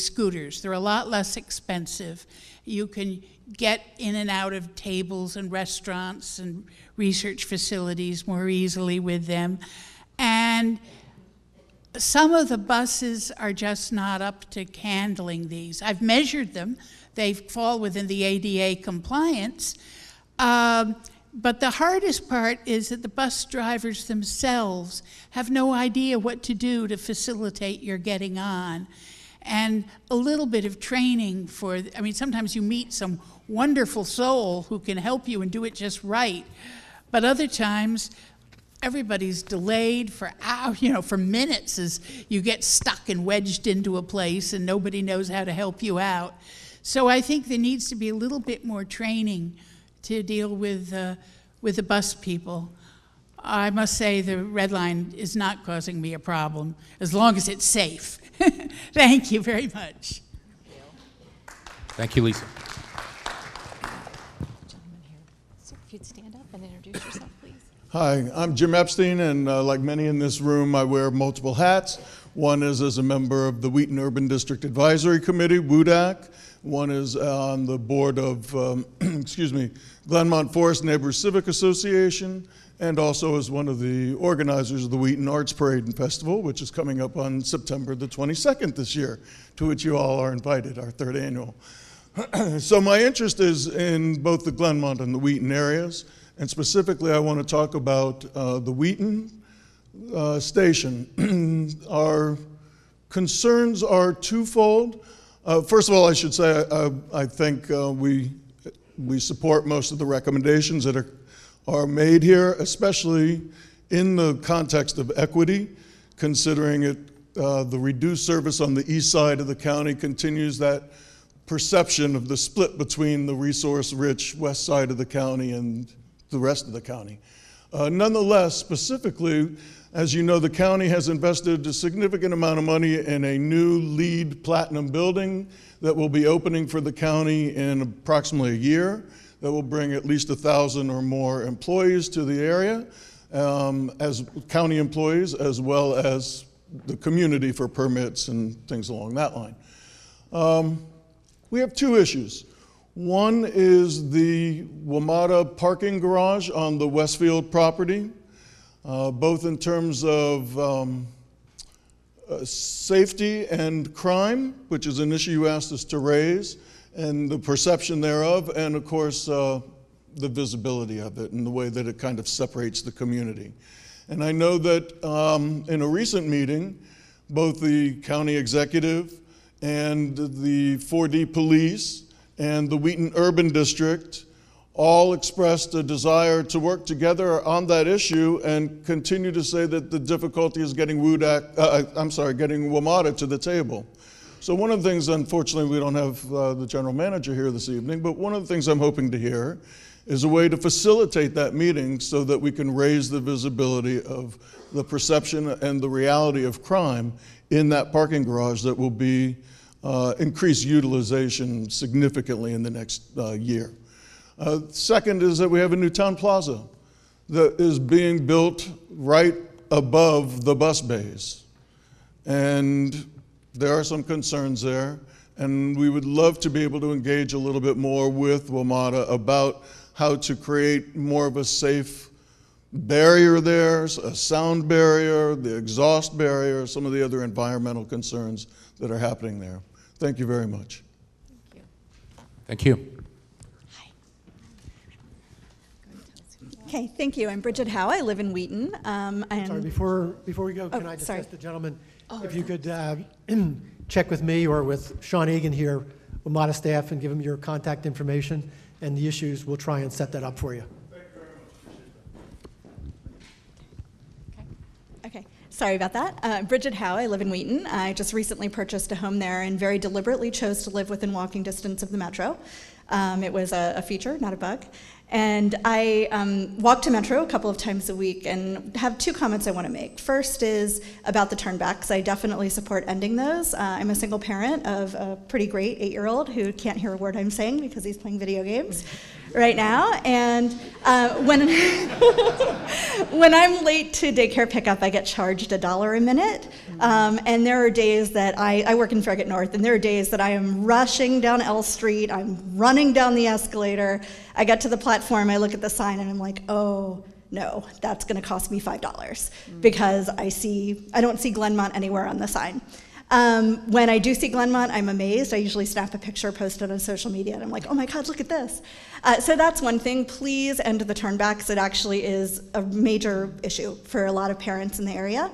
scooters. They're a lot less expensive. You can get in and out of tables and restaurants and research facilities more easily with them. And some of the buses are just not up to handling these. I've measured them. They fall within the ADA compliance. But the hardest part is that the bus drivers themselves have no idea what to do to facilitate your getting on. And a little bit of training for, I mean, sometimes you meet some wonderful soul who can help you and do it just right. But other times, everybody's delayed for hours, for minutes as you get stuck and wedged into a place and nobody knows how to help you out. So I think there needs to be a little bit more training to deal with the bus people. I must say the Red Line is not causing me a problem, as long as it's safe. Thank you very much. Thank you, Lisa. So if you'd stand up and introduce yourself, please. Hi, I'm Jim Epstein, and like many in this room, I wear multiple hats. One is as a member of the Wheaton Urban District Advisory Committee, WUDAC. One is on the board of, Glenmont Forest Neighbors Civic Association, and also as one of the organizers of the Wheaton Arts Parade and Festival, which is coming up on September the 22nd this year, to which you all are invited, our third annual. So my interest is in both the Glenmont and the Wheaton areas, and specifically I want to talk about the Wheaton station. Our concerns are twofold. First of all, I should say I think we We support most of the recommendations that are made here, especially in the context of equity, considering the reduced service on the east side of the county continues that perception of the split between the resource-rich west side of the county and the rest of the county. Nonetheless, specifically, as you know, the county has invested a significant amount of money in a new LEED Platinum building that will be opening for the county in approximately a year, that will bring at least 1,000 or more employees to the area, as county employees, as well as the community for permits and things along that line. We have two issues. One is the WMATA parking garage on the Westfield property, both in terms of safety and crime, which is an issue you asked us to raise, and the perception thereof, and of course, the visibility of it and the way that it kind of separates the community. And I know that in a recent meeting, both the county executive and the 4D police and the Wheaton Urban District all expressed a desire to work together on that issue and continue to say that the difficulty is getting getting WMATA to the table. So one of the things, unfortunately, we don't have the general manager here this evening, but one of the things I'm hoping to hear is a way to facilitate that meeting so that we can raise the visibility of the perception and the reality of crime in that parking garage that will be increase utilization significantly in the next year. Second is that we have a new town plaza that is being built right above the bus bays. And there are some concerns there, and we would love to be able to engage a little bit more with WMATA about how to create more of a safe barrier there, a sound barrier, the exhaust barrier, some of the other environmental concerns that are happening there. Thank you very much. Thank you. Okay, thank you. I'm Bridget Howe. I live in Wheaton. Sorry, before we go, can I just ask the gentleman if you could check with me or with Sean Egan here, WMATA staff, and give him your contact information and the issues. We'll try and set that up for you. Thank you very much. Okay, sorry about that. Bridget Howe, I live in Wheaton. I just recently purchased a home there and very deliberately chose to live within walking distance of the metro. It was a feature, not a bug. And I walk to Metro a couple of times a week and have two comments I want to make. First is about the turnbacks. I definitely support ending those. I'm a single parent of a pretty great 8-year-old who can't hear a word I'm saying because he's playing video games right now. And when I'm late to daycare pickup, I get charged $1 a minute. And there are days that I work in Farragut North, and there are days that I am rushing down L Street, I'm running down the escalator, I get to the platform, I look at the sign, and I'm like, oh, no, that's gonna cost me $5 because I don't see Glenmont anywhere on the sign. When I do see Glenmont, I'm amazed. I usually snap a picture, post it on social media, and I'm like, oh my God, look at this. So that's one thing. Please end the turnbacks. It actually is a major issue for a lot of parents in the area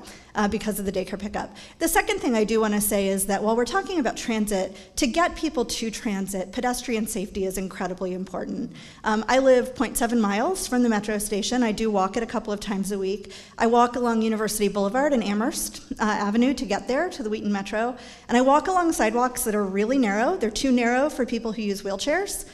because of the daycare pickup. The second thing I do want to say is that while we're talking about transit, to get people to transit, pedestrian safety is incredibly important. I live 0.7 miles from the metro station. I do walk it a couple of times a week. I walk along University Boulevard and Amherst Avenue to get there to the Wheaton Metro, and I walk along sidewalks that are really narrow. They're too narrow for people who use wheelchairs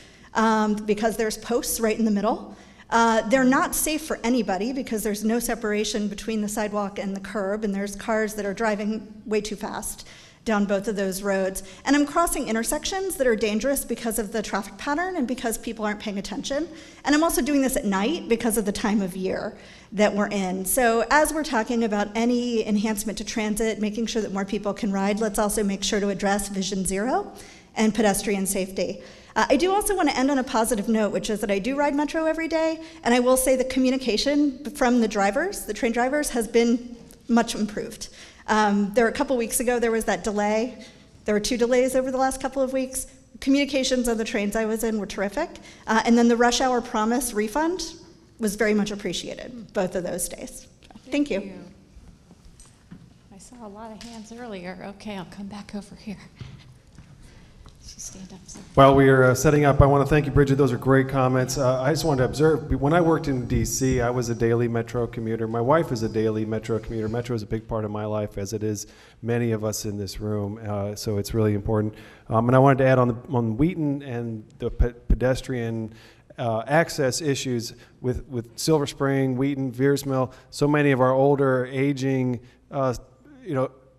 because there's posts right in the middle. They're not safe for anybody because there's no separation between the sidewalk and the curb, and there's cars that are driving way too fast down both of those roads. And I'm crossing intersections that are dangerous because of the traffic pattern and because people aren't paying attention. And I'm also doing this at night because of the time of year that we're in. So as we're talking about any enhancement to transit, making sure that more people can ride, let's also make sure to address Vision Zero and pedestrian safety. I do also want to end on a positive note, which is that I do ride Metro every day, and I will say the communication from the drivers, the train drivers, has been much improved. There were a couple weeks ago, there was that delay. There were 2 delays over the last couple of weeks. Communications on the trains I was in were terrific. And then the rush hour promise refund was very much appreciated, both of those days. Thank you. I saw a lot of hands earlier. Okay, I'll come back over here. Stand up. While we are setting up, I want to thank you, Bridget. Those are great comments. I just wanted to observe, when I worked in D.C., I was a daily Metro commuter. My wife is a daily Metro commuter. Metro is a big part of my life, as it is many of us in this room, so it's really important. And I wanted to add on Wheaton and the pedestrian access issues with Silver Spring, Wheaton, Veers Mill. So many of our older, aging,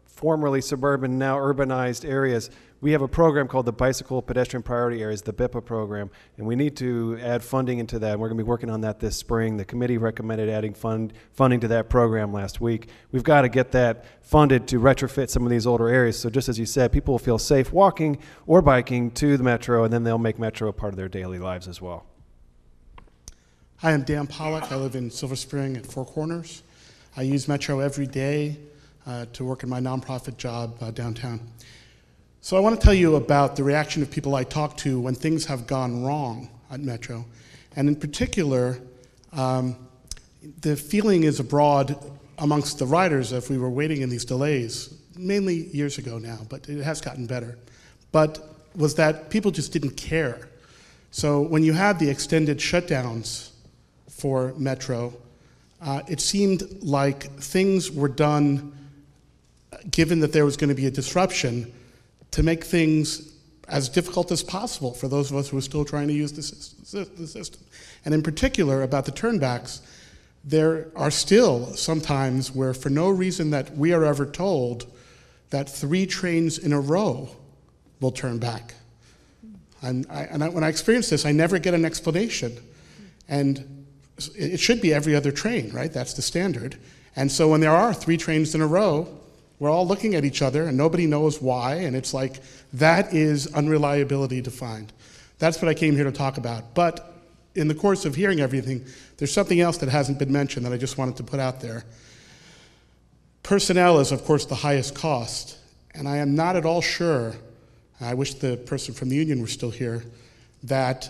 formerly suburban, now urbanized areas. We have a program called the Bicycle Pedestrian Priority Areas, the BIPA program, and we need to add funding into that. And we're going to be working on that this spring. The committee recommended adding funding to that program last week. We've got to get that funded to retrofit some of these older areas. So just as you said, people will feel safe walking or biking to the Metro, and then they'll make Metro a part of their daily lives as well. Hi, I'm Dan Pollock. I live in Silver Spring at Four Corners. I use Metro every day to work in my nonprofit job downtown. So I want to tell you about the reaction of people I talk to when things have gone wrong at Metro. And in particular, the feeling is abroad amongst the riders if we were waiting in these delays, mainly years ago now, but it has gotten better. But was that people just didn't care. So when you had the extended shutdowns for Metro, it seemed like things were done, given that there was going to be a disruption, to make things as difficult as possible for those of us who are still trying to use the system. And in particular, about the turnbacks, there are still sometimes where, for no reason that we are ever told, that 3 trains in a row will turn back. And when I experience this, I never get an explanation. And it should be every other train, right? That's the standard. And so when there are 3 trains in a row, we're all looking at each other and nobody knows why, and it's like, that is unreliability defined. That's what I came here to talk about. But in the course of hearing everything, there's something else that hasn't been mentioned that I just wanted to put out there. Personnel is, of course, the highest cost, and I am not at all sure, I wish the person from the union were still here, that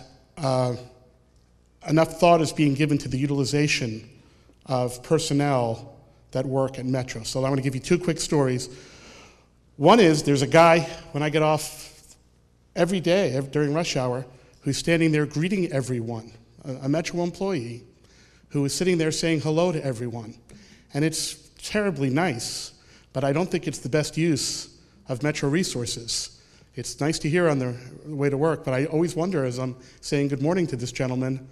enough thought is being given to the utilization of personnel that work at Metro. So I want to give you 2 quick stories. One is, there's a guy, when I get off every day during rush hour, who's standing there greeting everyone, a Metro employee, who is sitting there saying hello to everyone. And it's terribly nice, but I don't think it's the best use of Metro resources. It's nice to hear on the way to work, but I always wonder, as I'm saying good morning to this gentleman,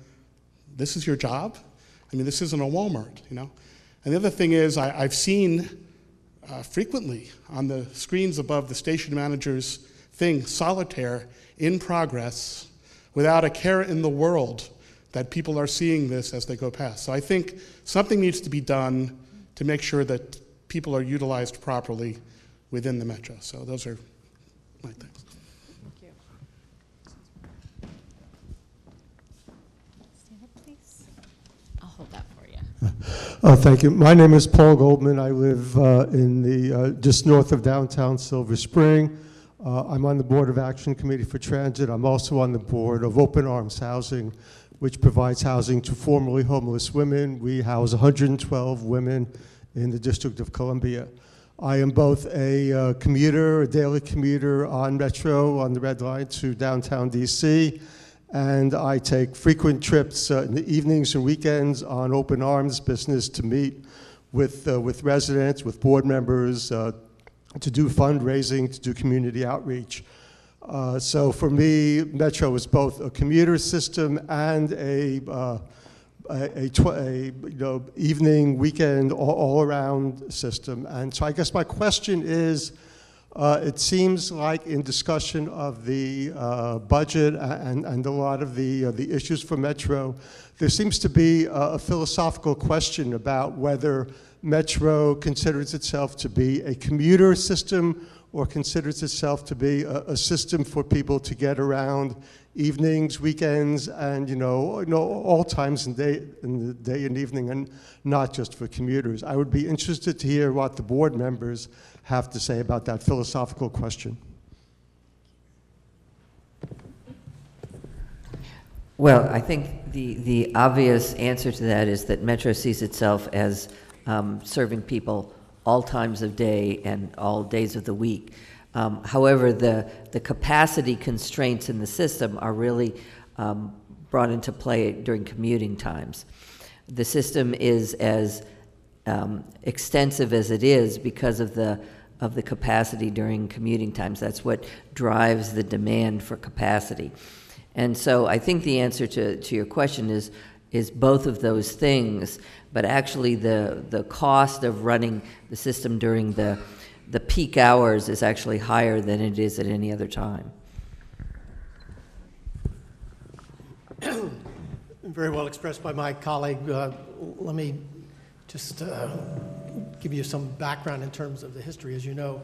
this is your job? I mean, this isn't a Walmart, you know? And the other thing is, I've seen frequently on the screens above the station manager's thing, solitaire, in progress, without a care in the world that people are seeing this as they go past. So I think something needs to be done to make sure that people are utilized properly within the Metro. So those are my things. Thank you. Stand up, please. I'll hold that for you. Thank you. My name is Paul Goldman. I live in the just north of downtown Silver Spring. I'm on the Board of Action Committee for Transit. I'm also on the board of Open Arms Housing, which provides housing to formerly homeless women. We house 112 women in the District of Columbia. I am both a commuter, a daily commuter on Metro, on the Red Line to downtown DC, and I take frequent trips in the evenings and weekends on Open Arms business to meet with residents, with board members, to do fundraising, to do community outreach. So for me, Metro is both a commuter system and a evening, weekend, all around system. And so I guess my question is, it seems like in discussion of the budget and a lot of the issues for Metro, there seems to be a philosophical question about whether Metro considers itself to be a commuter system or considers itself to be a system for people to get around evenings, weekends, and all times in the day and evening, and not just for commuters. I would be interested to hear what the board members have to say about that philosophical question. Well, I think the obvious answer to that is that Metro sees itself as serving people all times of day and all days of the week. However, the capacity constraints in the system are really brought into play during commuting times. The system is as extensive as it is because of the capacity during commuting times. That's what drives the demand for capacity. And so I think the answer to your question is both of those things, but actually the cost of running the system during the peak hours is actually higher than it is at any other time. Very well expressed by my colleague. Let me just give you some background in terms of the history. As you know,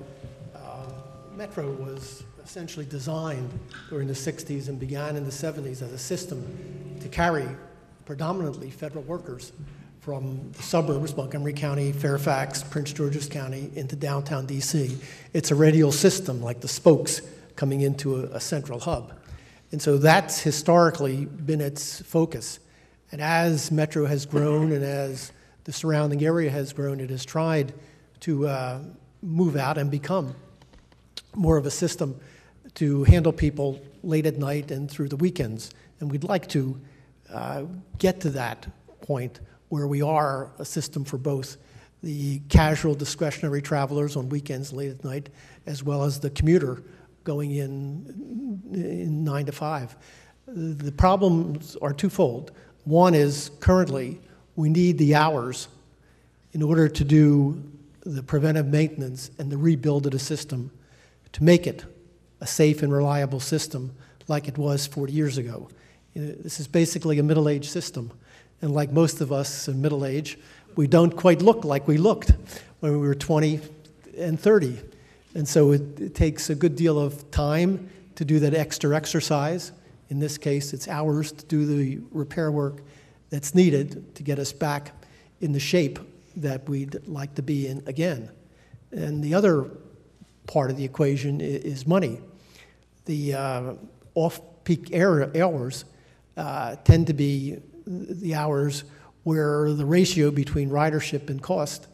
Metro was essentially designed during the 60s and began in the 70s as a system to carry predominantly federal workers from the suburbs, Montgomery County, Fairfax, Prince George's County, into downtown DC. It's a radial system, like the spokes coming into a central hub. And so that's historically been its focus. And as Metro has grown and as the surrounding area has grown, it has tried to move out and become more of a system to handle people late at night and through the weekends. And we'd like to get to that point where we are a system for both the casual discretionary travelers on weekends late at night, as well as the commuter going in 9 to 5. The problems are twofold. One is currently we need the hours in order to do the preventive maintenance and the rebuild of the system to make it a safe and reliable system like it was 40 years ago. This is basically a middle-aged system. And like most of us in middle age, we don't quite look like we looked when we were 20 and 30. And so it takes a good deal of time to do that extra exercise. In this case, it's hours to do the repair work that's needed to get us back in the shape that we'd like to be in again. And the other part of the equation is money. The off-peak hours tend to be the hours where the ratio between ridership and cost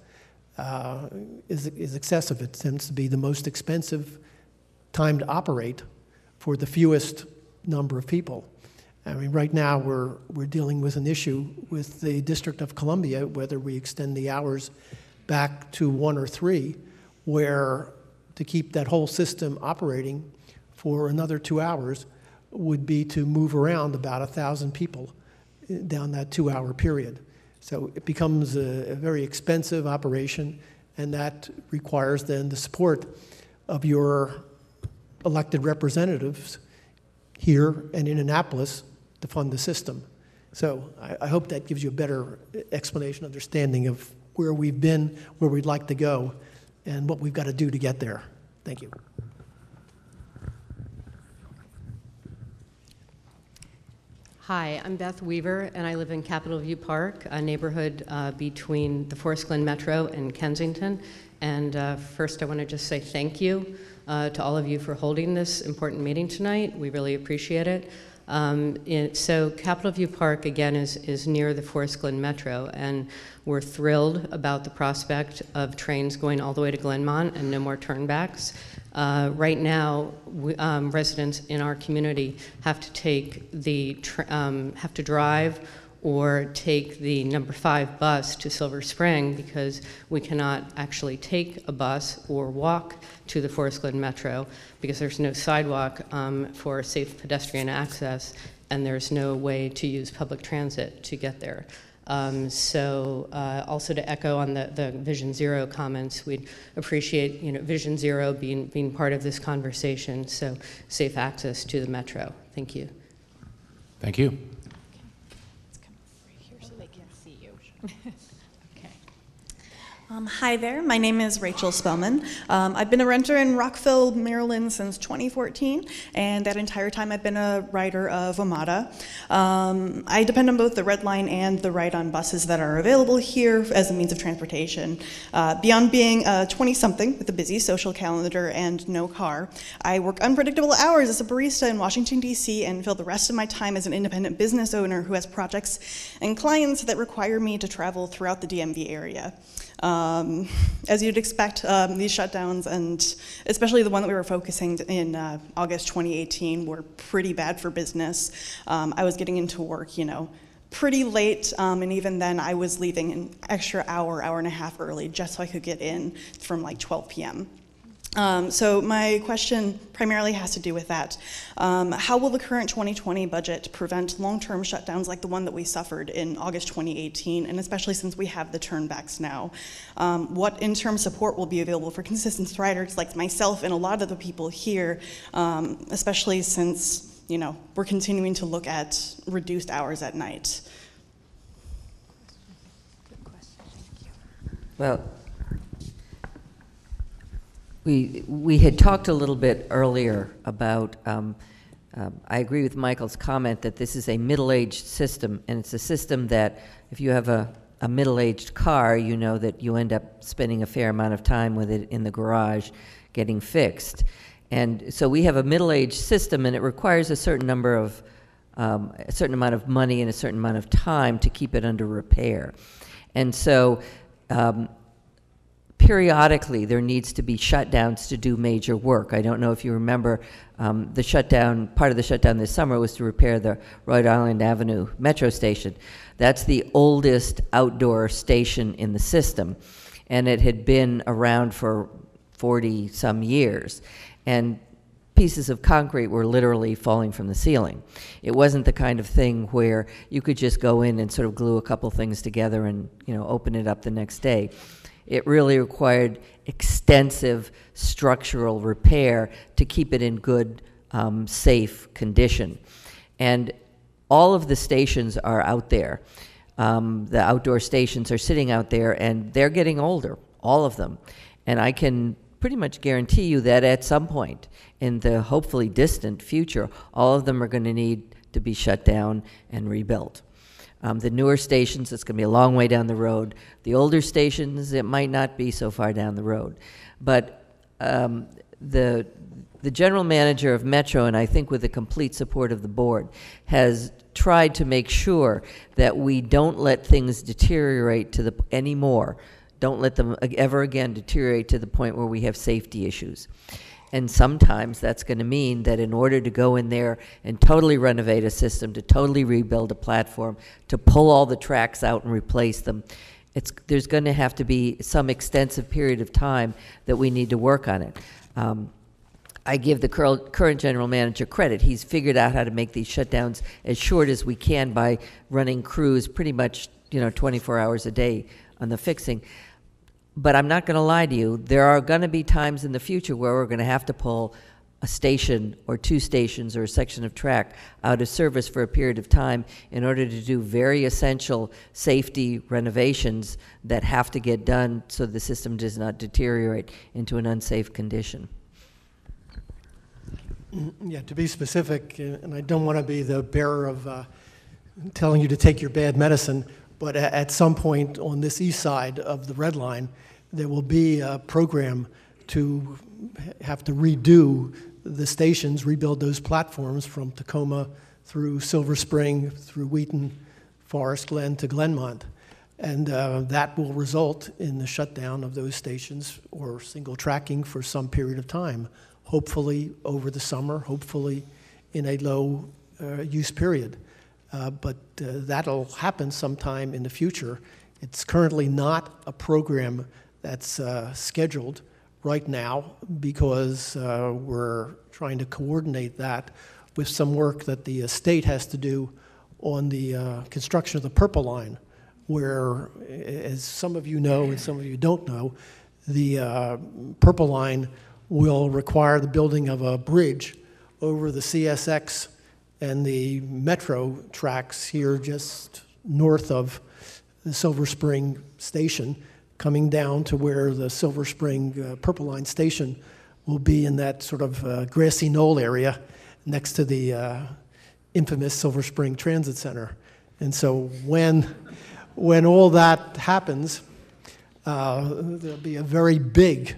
is excessive. It tends to be the most expensive time to operate for the fewest number of people. I mean, right now we're dealing with an issue with the District of Columbia, whether we extend the hours back to 1 or 3, where to keep that whole system operating for another 2 hours would be to move around about 1,000 people down that 2-hour period. So it becomes a very expensive operation, and that requires then the support of your elected representatives here and in Annapolis to fund the system. So I hope that gives you a better explanation, understanding of where we've been, where we'd like to go, and what we've got to do to get there. Thank you. Hi, I'm Beth Weaver, and I live in Capitol View Park, a neighborhood between the Forest Glen Metro and Kensington. And first, I want to just say thank you to all of you for holding this important meeting tonight. We really appreciate it. So Capitol View Park, again, is near the Forest Glen Metro, and we're thrilled about the prospect of trains going all the way to Glenmont and no more turnbacks. Right now, residents in our community have to take have to drive or take the number 5 bus to Silver Spring because we cannot actually take a bus or walk to the Forest Glen Metro because there's no sidewalk for safe pedestrian access, and there's no way to use public transit to get there. Also to echo on the Vision Zero comments, we'd appreciate Vision Zero being part of this conversation, so safe access to the Metro. Thank you. Thank you. Let's come right here so they can see you. Okay. Hi there, my name is Rachel Spellman. I've been a renter in Rockville, Maryland since 2014, and that entire time I've been a rider of WMATA. I depend on both the Red Line and the ride-on buses that are available here as a means of transportation. Beyond being a 20-something with a busy social calendar and no car, I work unpredictable hours as a barista in Washington, D.C., and fill the rest of my time as an independent business owner who has projects and clients that require me to travel throughout the DMV area. As you'd expect, these shutdowns, and especially the one that we were focusing in August 2018, were pretty bad for business. I was getting into work, pretty late, and even then I was leaving an extra hour and a half early just so I could get in from like 12 p.m. So my question primarily has to do with that. How will the current 2020 budget prevent long-term shutdowns like the one that we suffered in August 2018, and especially since we have the turnbacks now? What interim support will be available for consistent riders like myself and a lot of the people here, especially since, we're continuing to look at reduced hours at night? Well, we had talked a little bit earlier about, I agree with Michael's comment that this is a middle-aged system, and it's a system that if you have a middle-aged car, you know that you end up spending a fair amount of time with it in the garage getting fixed. And so we have a middle-aged system, and it requires a certain amount of money and a certain amount of time to keep it under repair. And so periodically there needs to be shutdowns to do major work. I don't know if you remember the shutdown, part of the shutdown this summer was to repair the Rhode Island Avenue metro station. That's the oldest outdoor station in the system, and it had been around for 40 some years. And pieces of concrete were literally falling from the ceiling. It wasn't the kind of thing where you could just go in and sort of glue a couple things together and open it up the next day. It really required extensive structural repair to keep it in good, safe condition. And all of the stations are out there. The outdoor stations are sitting out there, and they're getting older, all of them. And I can pretty much guarantee you that at some point in the hopefully distant future, all of them are going to need to be shut down and rebuilt. The newer stations, it's going to be a long way down the road. The older stations, it might not be so far down the road. But the general manager of Metro, and I think with the complete support of the board, has tried to make sure that we don't let things deteriorate anymore. Don't let them ever again deteriorate to the point where we have safety issues. And sometimes that's going to mean that in order to go in there and totally renovate a system, to totally rebuild a platform, to pull all the tracks out and replace them, there's going to have to be some extensive period of time that we need to work on it. I give the current general manager credit. He's figured out how to make these shutdowns as short as we can by running crews pretty much 24 hours a day on the fixing. But I'm not going to lie to you, there are going to be times in the future where we're going to have to pull a station or two stations or a section of track out of service for a period of time in order to do very essential safety renovations that have to get done so the system does not deteriorate into an unsafe condition. Yeah, to be specific, and I don't want to be the bearer of telling you to take your bad medicine, but at some point on this east side of the Red Line, there will be a program to have to redo the stations, rebuild those platforms from Tacoma through Silver Spring, through Wheaton, Forest Glen to Glenmont. And that will result in the shutdown of those stations or single tracking for some period of time, hopefully over the summer, hopefully in a low use period. But that'll happen sometime in the future. It's currently not a program that's scheduled right now because we're trying to coordinate that with some work that the state has to do on the construction of the Purple Line, where, as some of you know and some of you don't know, the Purple Line will require the building of a bridge over the CSX and the metro tracks here just north of the Silver Spring station, coming down to where the Silver Spring Purple Line station will be in that sort of grassy knoll area next to the infamous Silver Spring Transit Center. And so when all that happens, there'll be a very big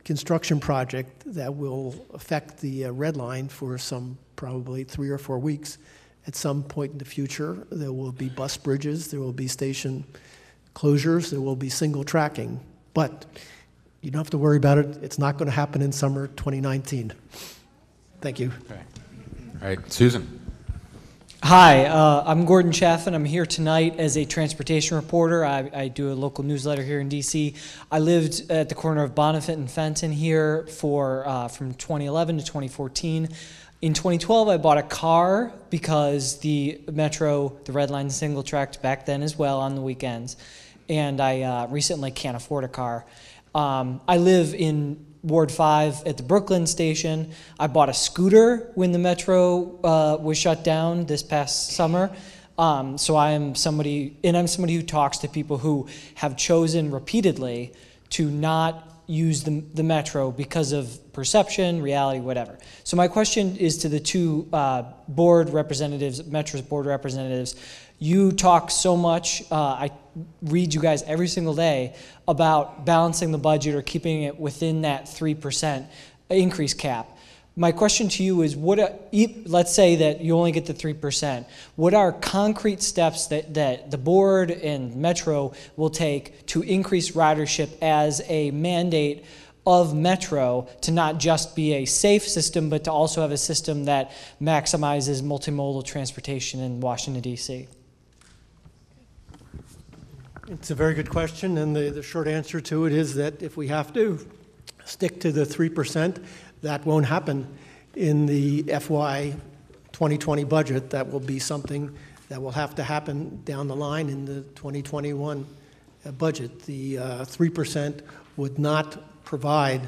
construction project that will affect the Red Line for some probably 3 or 4 weeks. At some point in the future, there will be bus bridges, there will be station closures, there will be single tracking. But you don't have to worry about it. It's not going to happen in summer 2019. Thank you. Okay. All right, Susan. Hi, I'm Gordon Chaffin. I'm here tonight as a transportation reporter. I do a local newsletter here in DC. I lived at the corner of Bonifant and Fenton here from 2011 to 2014. In 2012, I bought a car because the Metro, the Red Line, single tracked back then as well on the weekends. And I recently can't afford a car. I live in Ward 5 at the Brooklyn station. I bought a scooter when the Metro was shut down this past summer. So I'm somebody who talks to people who have chosen repeatedly to not use the Metro because of perception, reality, whatever. So my question is to the two board representatives, Metro's board representatives. You talk so much, I read you guys every single day about balancing the budget or keeping it within that 3% increase cap. My question to you is, let's say that you only get the 3%. What are concrete steps that the board and Metro will take to increase ridership as a mandate of Metro to not just be a safe system, but to also have a system that maximizes multimodal transportation in Washington, D.C.? It's a very good question, and the short answer to it is that if we have to stick to the 3%, that won't happen in the FY 2020 budget. That will be something that will have to happen down the line in the 2021 budget. The 3% would not provide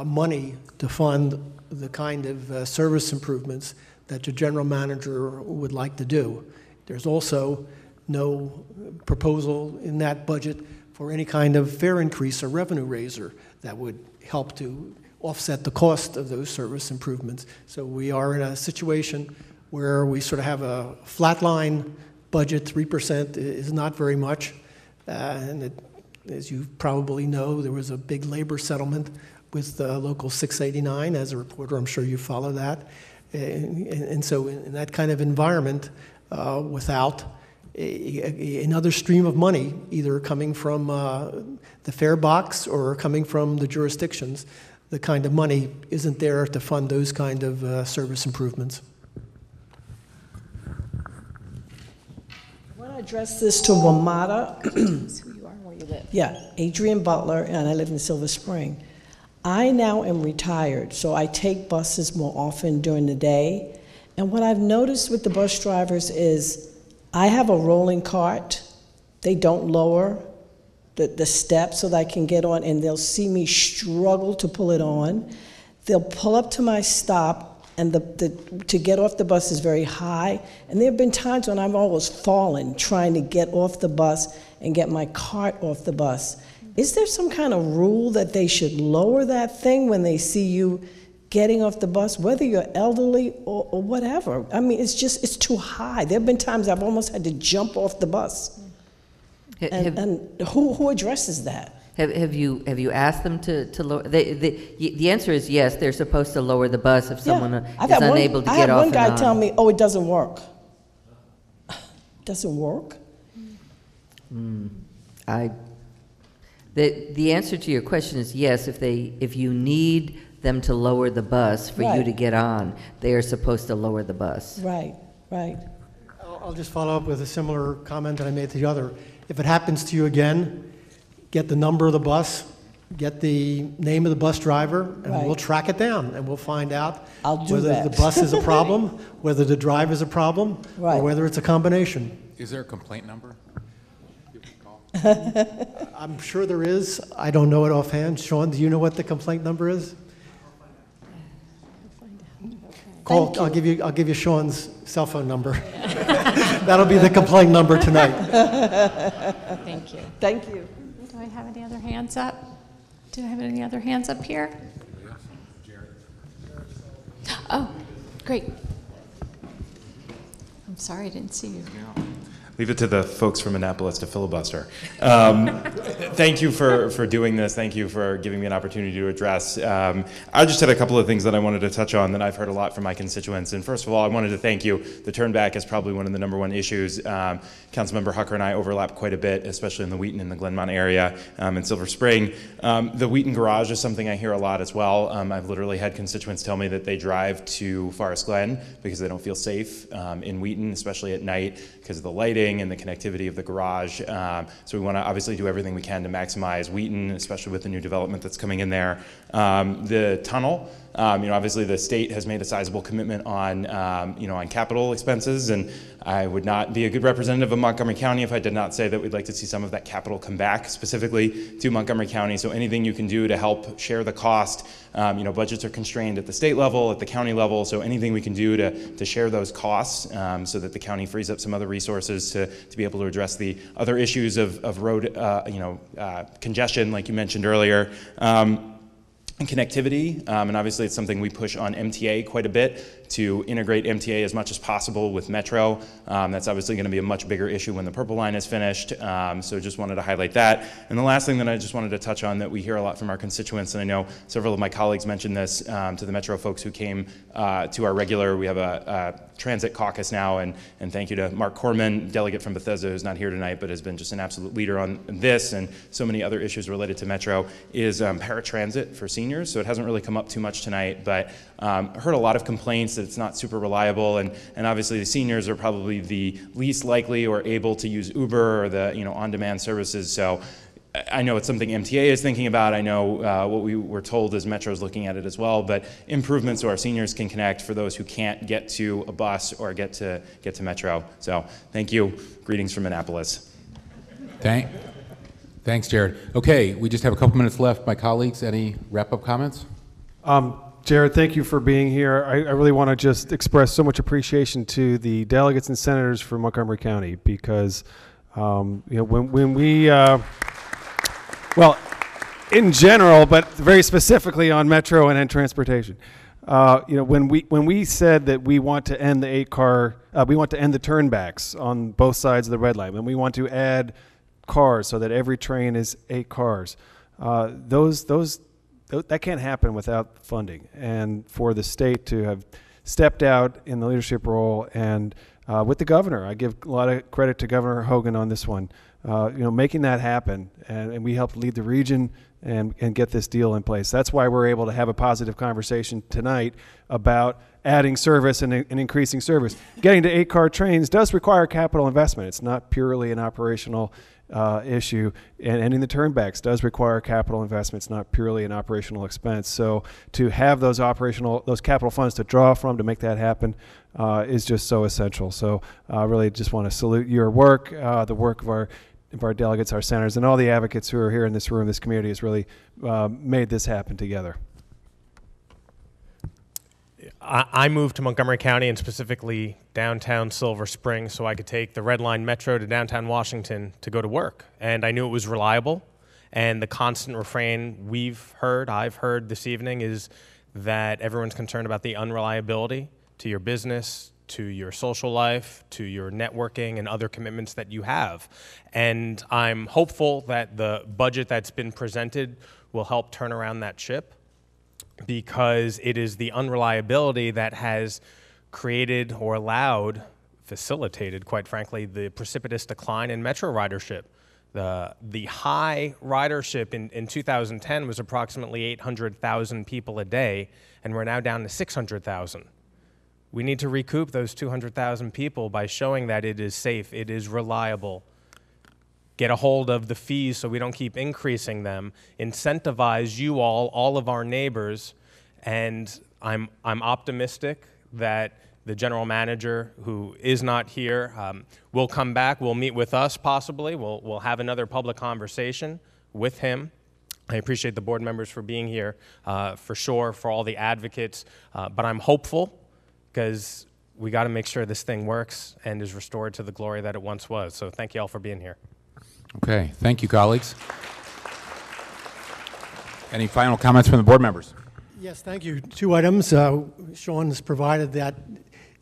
money to fund the kind of service improvements that the general manager would like to do. There's also no proposal in that budget for any kind of fare increase or revenue raiser that would help to offset the cost of those service improvements. So we are in a situation where we sort of have a flatline budget. 3% is not very much. And as you probably know, there was a big labor settlement with Local 689. As a reporter, I'm sure you follow that. And so in that kind of environment, without another stream of money, either coming from the fare box or coming from the jurisdictions, the kind of money isn't there to fund those kind of service improvements. I want to address this to WMATA. Who you are, where you live. Yeah, Adrian Butler, and I live in Silver Spring. I now am retired, so I take buses more often during the day. And what I've noticed with the bus drivers is I have a rolling cart. They don't lower the steps so that I can get on, and they'll see me struggle to pull it on. They'll pull up to my stop, and to get off the bus is very high. And there have been times when I've almost fallen trying to get off the bus and get my cart off the bus. Is there some kind of rule that they should lower that thing when they see you getting off the bus, whether you're elderly or whatever? I mean, it's too high. There have been times I've almost had to jump off the bus. And who addresses that? Have you asked them to lower? The answer is yes. They're supposed to lower the bus if someone is unable to get off. I had one guy tell me, "Oh, it doesn't work." Doesn't work? The answer to your question is yes. If you need them to lower the bus for you to get on, they are supposed to lower the bus. Right. I'll just follow up with a similar comment that I made to the other. If it happens to you again, get the number of the bus, get the name of the bus driver, and we'll track it down, and we'll find out whether the bus is a problem, whether the drive is a problem, or whether it's a combination. Is there a complaint number? I'm sure there is. I don't know it offhand. Sean, do you know what the complaint number is? Call. I'll give you Sean's cell phone number. That'll be the complaint number tonight. Thank you. Thank you. Do I have any other hands up? Do I have any other hands up here? Oh, great. I'm sorry, I didn't see you. Leave it to the folks from Annapolis to filibuster. Thank you for doing this. Thank you for giving me an opportunity to address. I just had a couple of things that I wanted to touch on that I've heard a lot from my constituents. And first of all, I wanted to thank you. The turnback is probably one of the #1 issues. Councilmember Hucker and I overlap quite a bit, especially in the Wheaton and the Glenmont area in Silver Spring. The Wheaton garage is something I hear a lot as well. I've literally had constituents tell me that they drive to Forest Glen because they don't feel safe in Wheaton, especially at night because of the lighting and the connectivity of the garage. So we want to obviously do everything we can to maximize Wheaton, especially with the new development that's coming in there. The tunnel, obviously the state has made a sizable commitment on, on capital expenses, and I would not be a good representative of Montgomery County if I did not say that we'd like to see some of that capital come back specifically to Montgomery County. So anything you can do to help share the cost, budgets are constrained at the state level, at the county level, so anything we can do to share those costs so that the county frees up some other resources to be able to address the other issues of road, congestion, like you mentioned earlier. And connectivity, and obviously it's something we push on MTA quite a bit to integrate MTA as much as possible with Metro. That's obviously going to be a much bigger issue when the Purple Line is finished, so just wanted to highlight that. And the last thing that I just wanted to touch on that we hear a lot from our constituents, and I know several of my colleagues mentioned this to the Metro folks who came to our regular, we have a transit caucus now, and thank you to Mark Corman, delegate from Bethesda, who's not here tonight, but has been just an absolute leader on this and so many other issues related to Metro, is paratransit for seniors. So it hasn't really come up too much tonight, but heard a lot of complaints that it's not super reliable, and obviously the seniors are probably the least likely or able to use Uber or the on-demand services. So I know it's something MTA is thinking about. I know what we were told is Metro's looking at it as well, but improvements so our seniors can connect for those who can't get to a bus or get to Metro. So thank you. Greetings from Annapolis. Thanks, Jared. Okay, we just have a couple minutes left. My colleagues, any wrap-up comments? Jared, thank you for being here. I really want to just express so much appreciation to the delegates and senators from Montgomery County because, when we, well, in general, but very specifically on Metro and transportation, when we said that we want to end the we want to end the turnbacks on both sides of the red line, and we want to add cars so that every train is 8 cars. That can't happen without funding. And for the state to have stepped out in the leadership role and with the governor, I give a lot of credit to Governor Hogan on this one, making that happen. And we helped lead the region and get this deal in place. That's why we're able to have a positive conversation tonight about adding service and increasing service. Getting to 8-car trains does require capital investment. It's not purely an operational issue, and ending the turnbacks does require capital investments, not purely an operational expense. So to have those capital funds to draw from to make that happen is just so essential. So I really just want to salute your work, the work of our delegates, our senators, and all the advocates who are here in this room. This community has really made this happen together. I moved to Montgomery County and specifically downtown Silver Spring so I could take the Red Line Metro to downtown Washington to go to work. And I knew it was reliable. And the constant refrain I've heard this evening is that everyone's concerned about the unreliability to your business, to your social life, to your networking and other commitments that you have. And I'm hopeful that the budget that's been presented will help turn around that ship, because it is the unreliability that has created or facilitated, quite frankly, the precipitous decline in Metro ridership. The high ridership in 2010 was approximately 800,000 people a day, and we're now down to 600,000. We need to recoup those 200,000 people by showing that it is safe, it is reliable. Get a hold of the fees so we don't keep increasing them, incentivize you all of our neighbors, and I'm optimistic that the general manager, who is not here, will come back, will meet with us possibly, we'll have another public conversation with him. I appreciate the board members for being here, for sure, for all the advocates, but I'm hopeful because we got to make sure this thing works and is restored to the glory that it once was. So thank you all for being here. Okay, thank you, colleagues. Any final comments from the board members? Yes, thank you. 2 items. Sean has provided that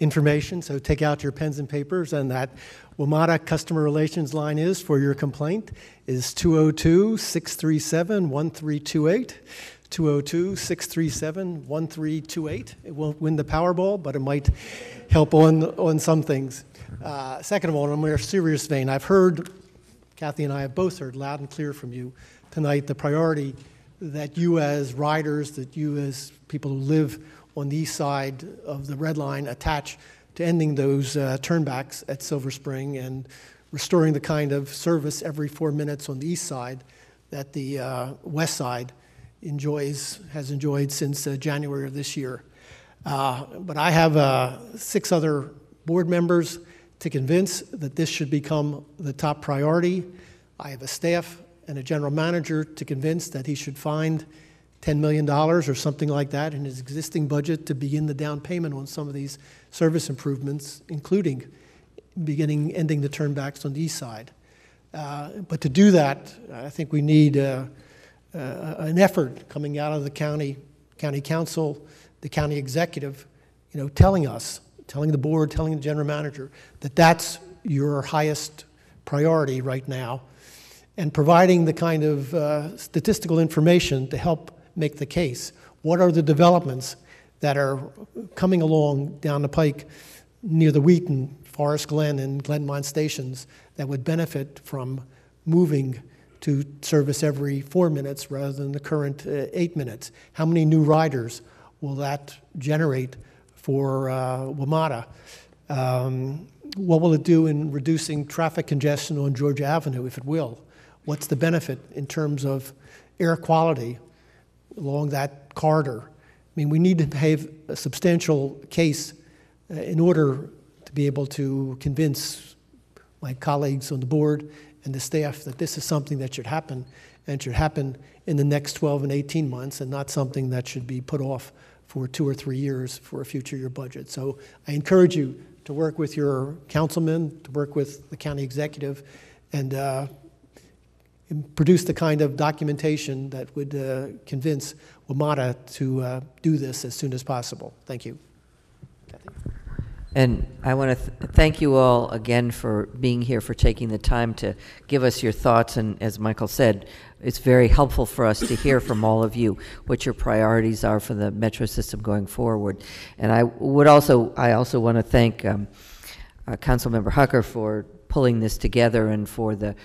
information, so take out your pens and papers, and that WMATA customer relations line is for your complaint is 202-637-1328. 202-637-1328. It won't win the Powerball, but it might help on some things. Second of all, in a more serious vein, I've heard, Kathy and I have both heard loud and clear from you tonight the priority that you as riders, that you as people who live on the east side of the red line attach to ending those turnbacks at Silver Spring and restoring the kind of service every 4 minutes on the east side that the west side has enjoyed since January of this year. But I have 6 other board members to convince that this should become the top priority. I have a staff and a general manager to convince that he should find $10 million or something like that in his existing budget to begin the down payment on some of these service improvements, including ending the turnbacks on the east side. But to do that, I think we need an effort coming out of the county council, the county executive, telling the board, telling the general manager that that's your highest priority right now, and providing the kind of statistical information to help make the case. What are the developments that are coming along down the pike near the Wheaton, Forest Glen, and Glenmont stations that would benefit from moving to service every 4 minutes rather than the current 8 minutes? How many new riders will that generate for WMATA? What will it do in reducing traffic congestion on Georgia Avenue, if it will? What's the benefit in terms of air quality along that corridor? I mean, we need to have a substantial case in order to be able to convince my colleagues on the board and the staff that this is something that should happen, and should happen in the next 12 and 18 months, and not something that should be put off for 2 or 3 years for a future year budget. So I encourage you to work with your councilmen, to work with the county executive, and produce the kind of documentation that would convince WMATA to do this as soon as possible. Thank you. Kathy? And I want to thank you all again for being here, for taking the time to give us your thoughts. And as Michael said, it's very helpful for us to hear from all of you what your priorities are for the metro system going forward. And I also want to thank Councilmember Hucker for pulling this together, and for the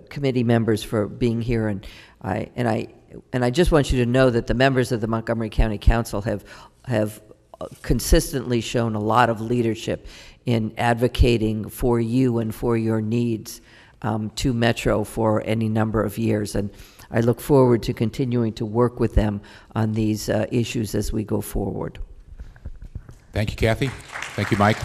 committee members for being here. And I just want you to know that the members of the Montgomery County Council have consistently shown a lot of leadership in advocating for you and for your needs to Metro for any number of years. And I look forward to continuing to work with them on these issues as we go forward. Thank you, Kathy. Thank you, Mike.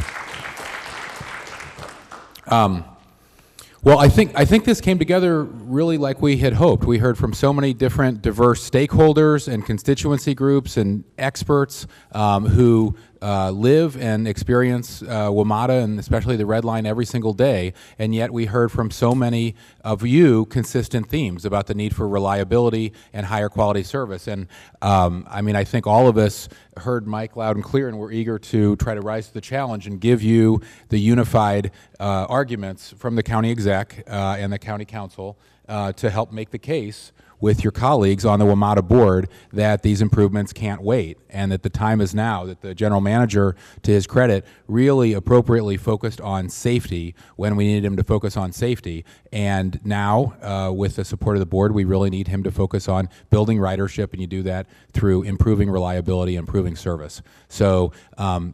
Well, I think this came together really like we had hoped. We heard from so many different diverse stakeholders and constituency groups and experts who live and experience WMATA, and especially the Red Line, every single day. And yet we heard from so many of you consistent themes about the need for reliability and higher quality service. And I think all of us heard Mike loud and clear, and we're eager to try to rise to the challenge and give you the unified arguments from the county exec and the county council to help make the case with your colleagues on the WMATA board that these improvements can't wait, and that the time is now, that the general manager, to his credit, really appropriately focused on safety when we needed him to focus on safety. And now, with the support of the board, we really need him to focus on building ridership, and you do that through improving reliability, improving service. So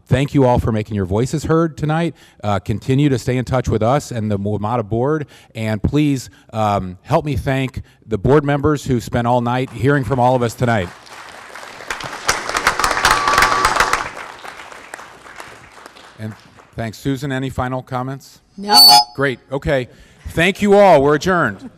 thank you all for making your voices heard tonight. Continue to stay in touch with us and the WMATA board, and please help me thank the board members who spent all night hearing from all of us tonight. And thanks. Susan, any final comments? No. Great. Okay. Thank you all. We're adjourned.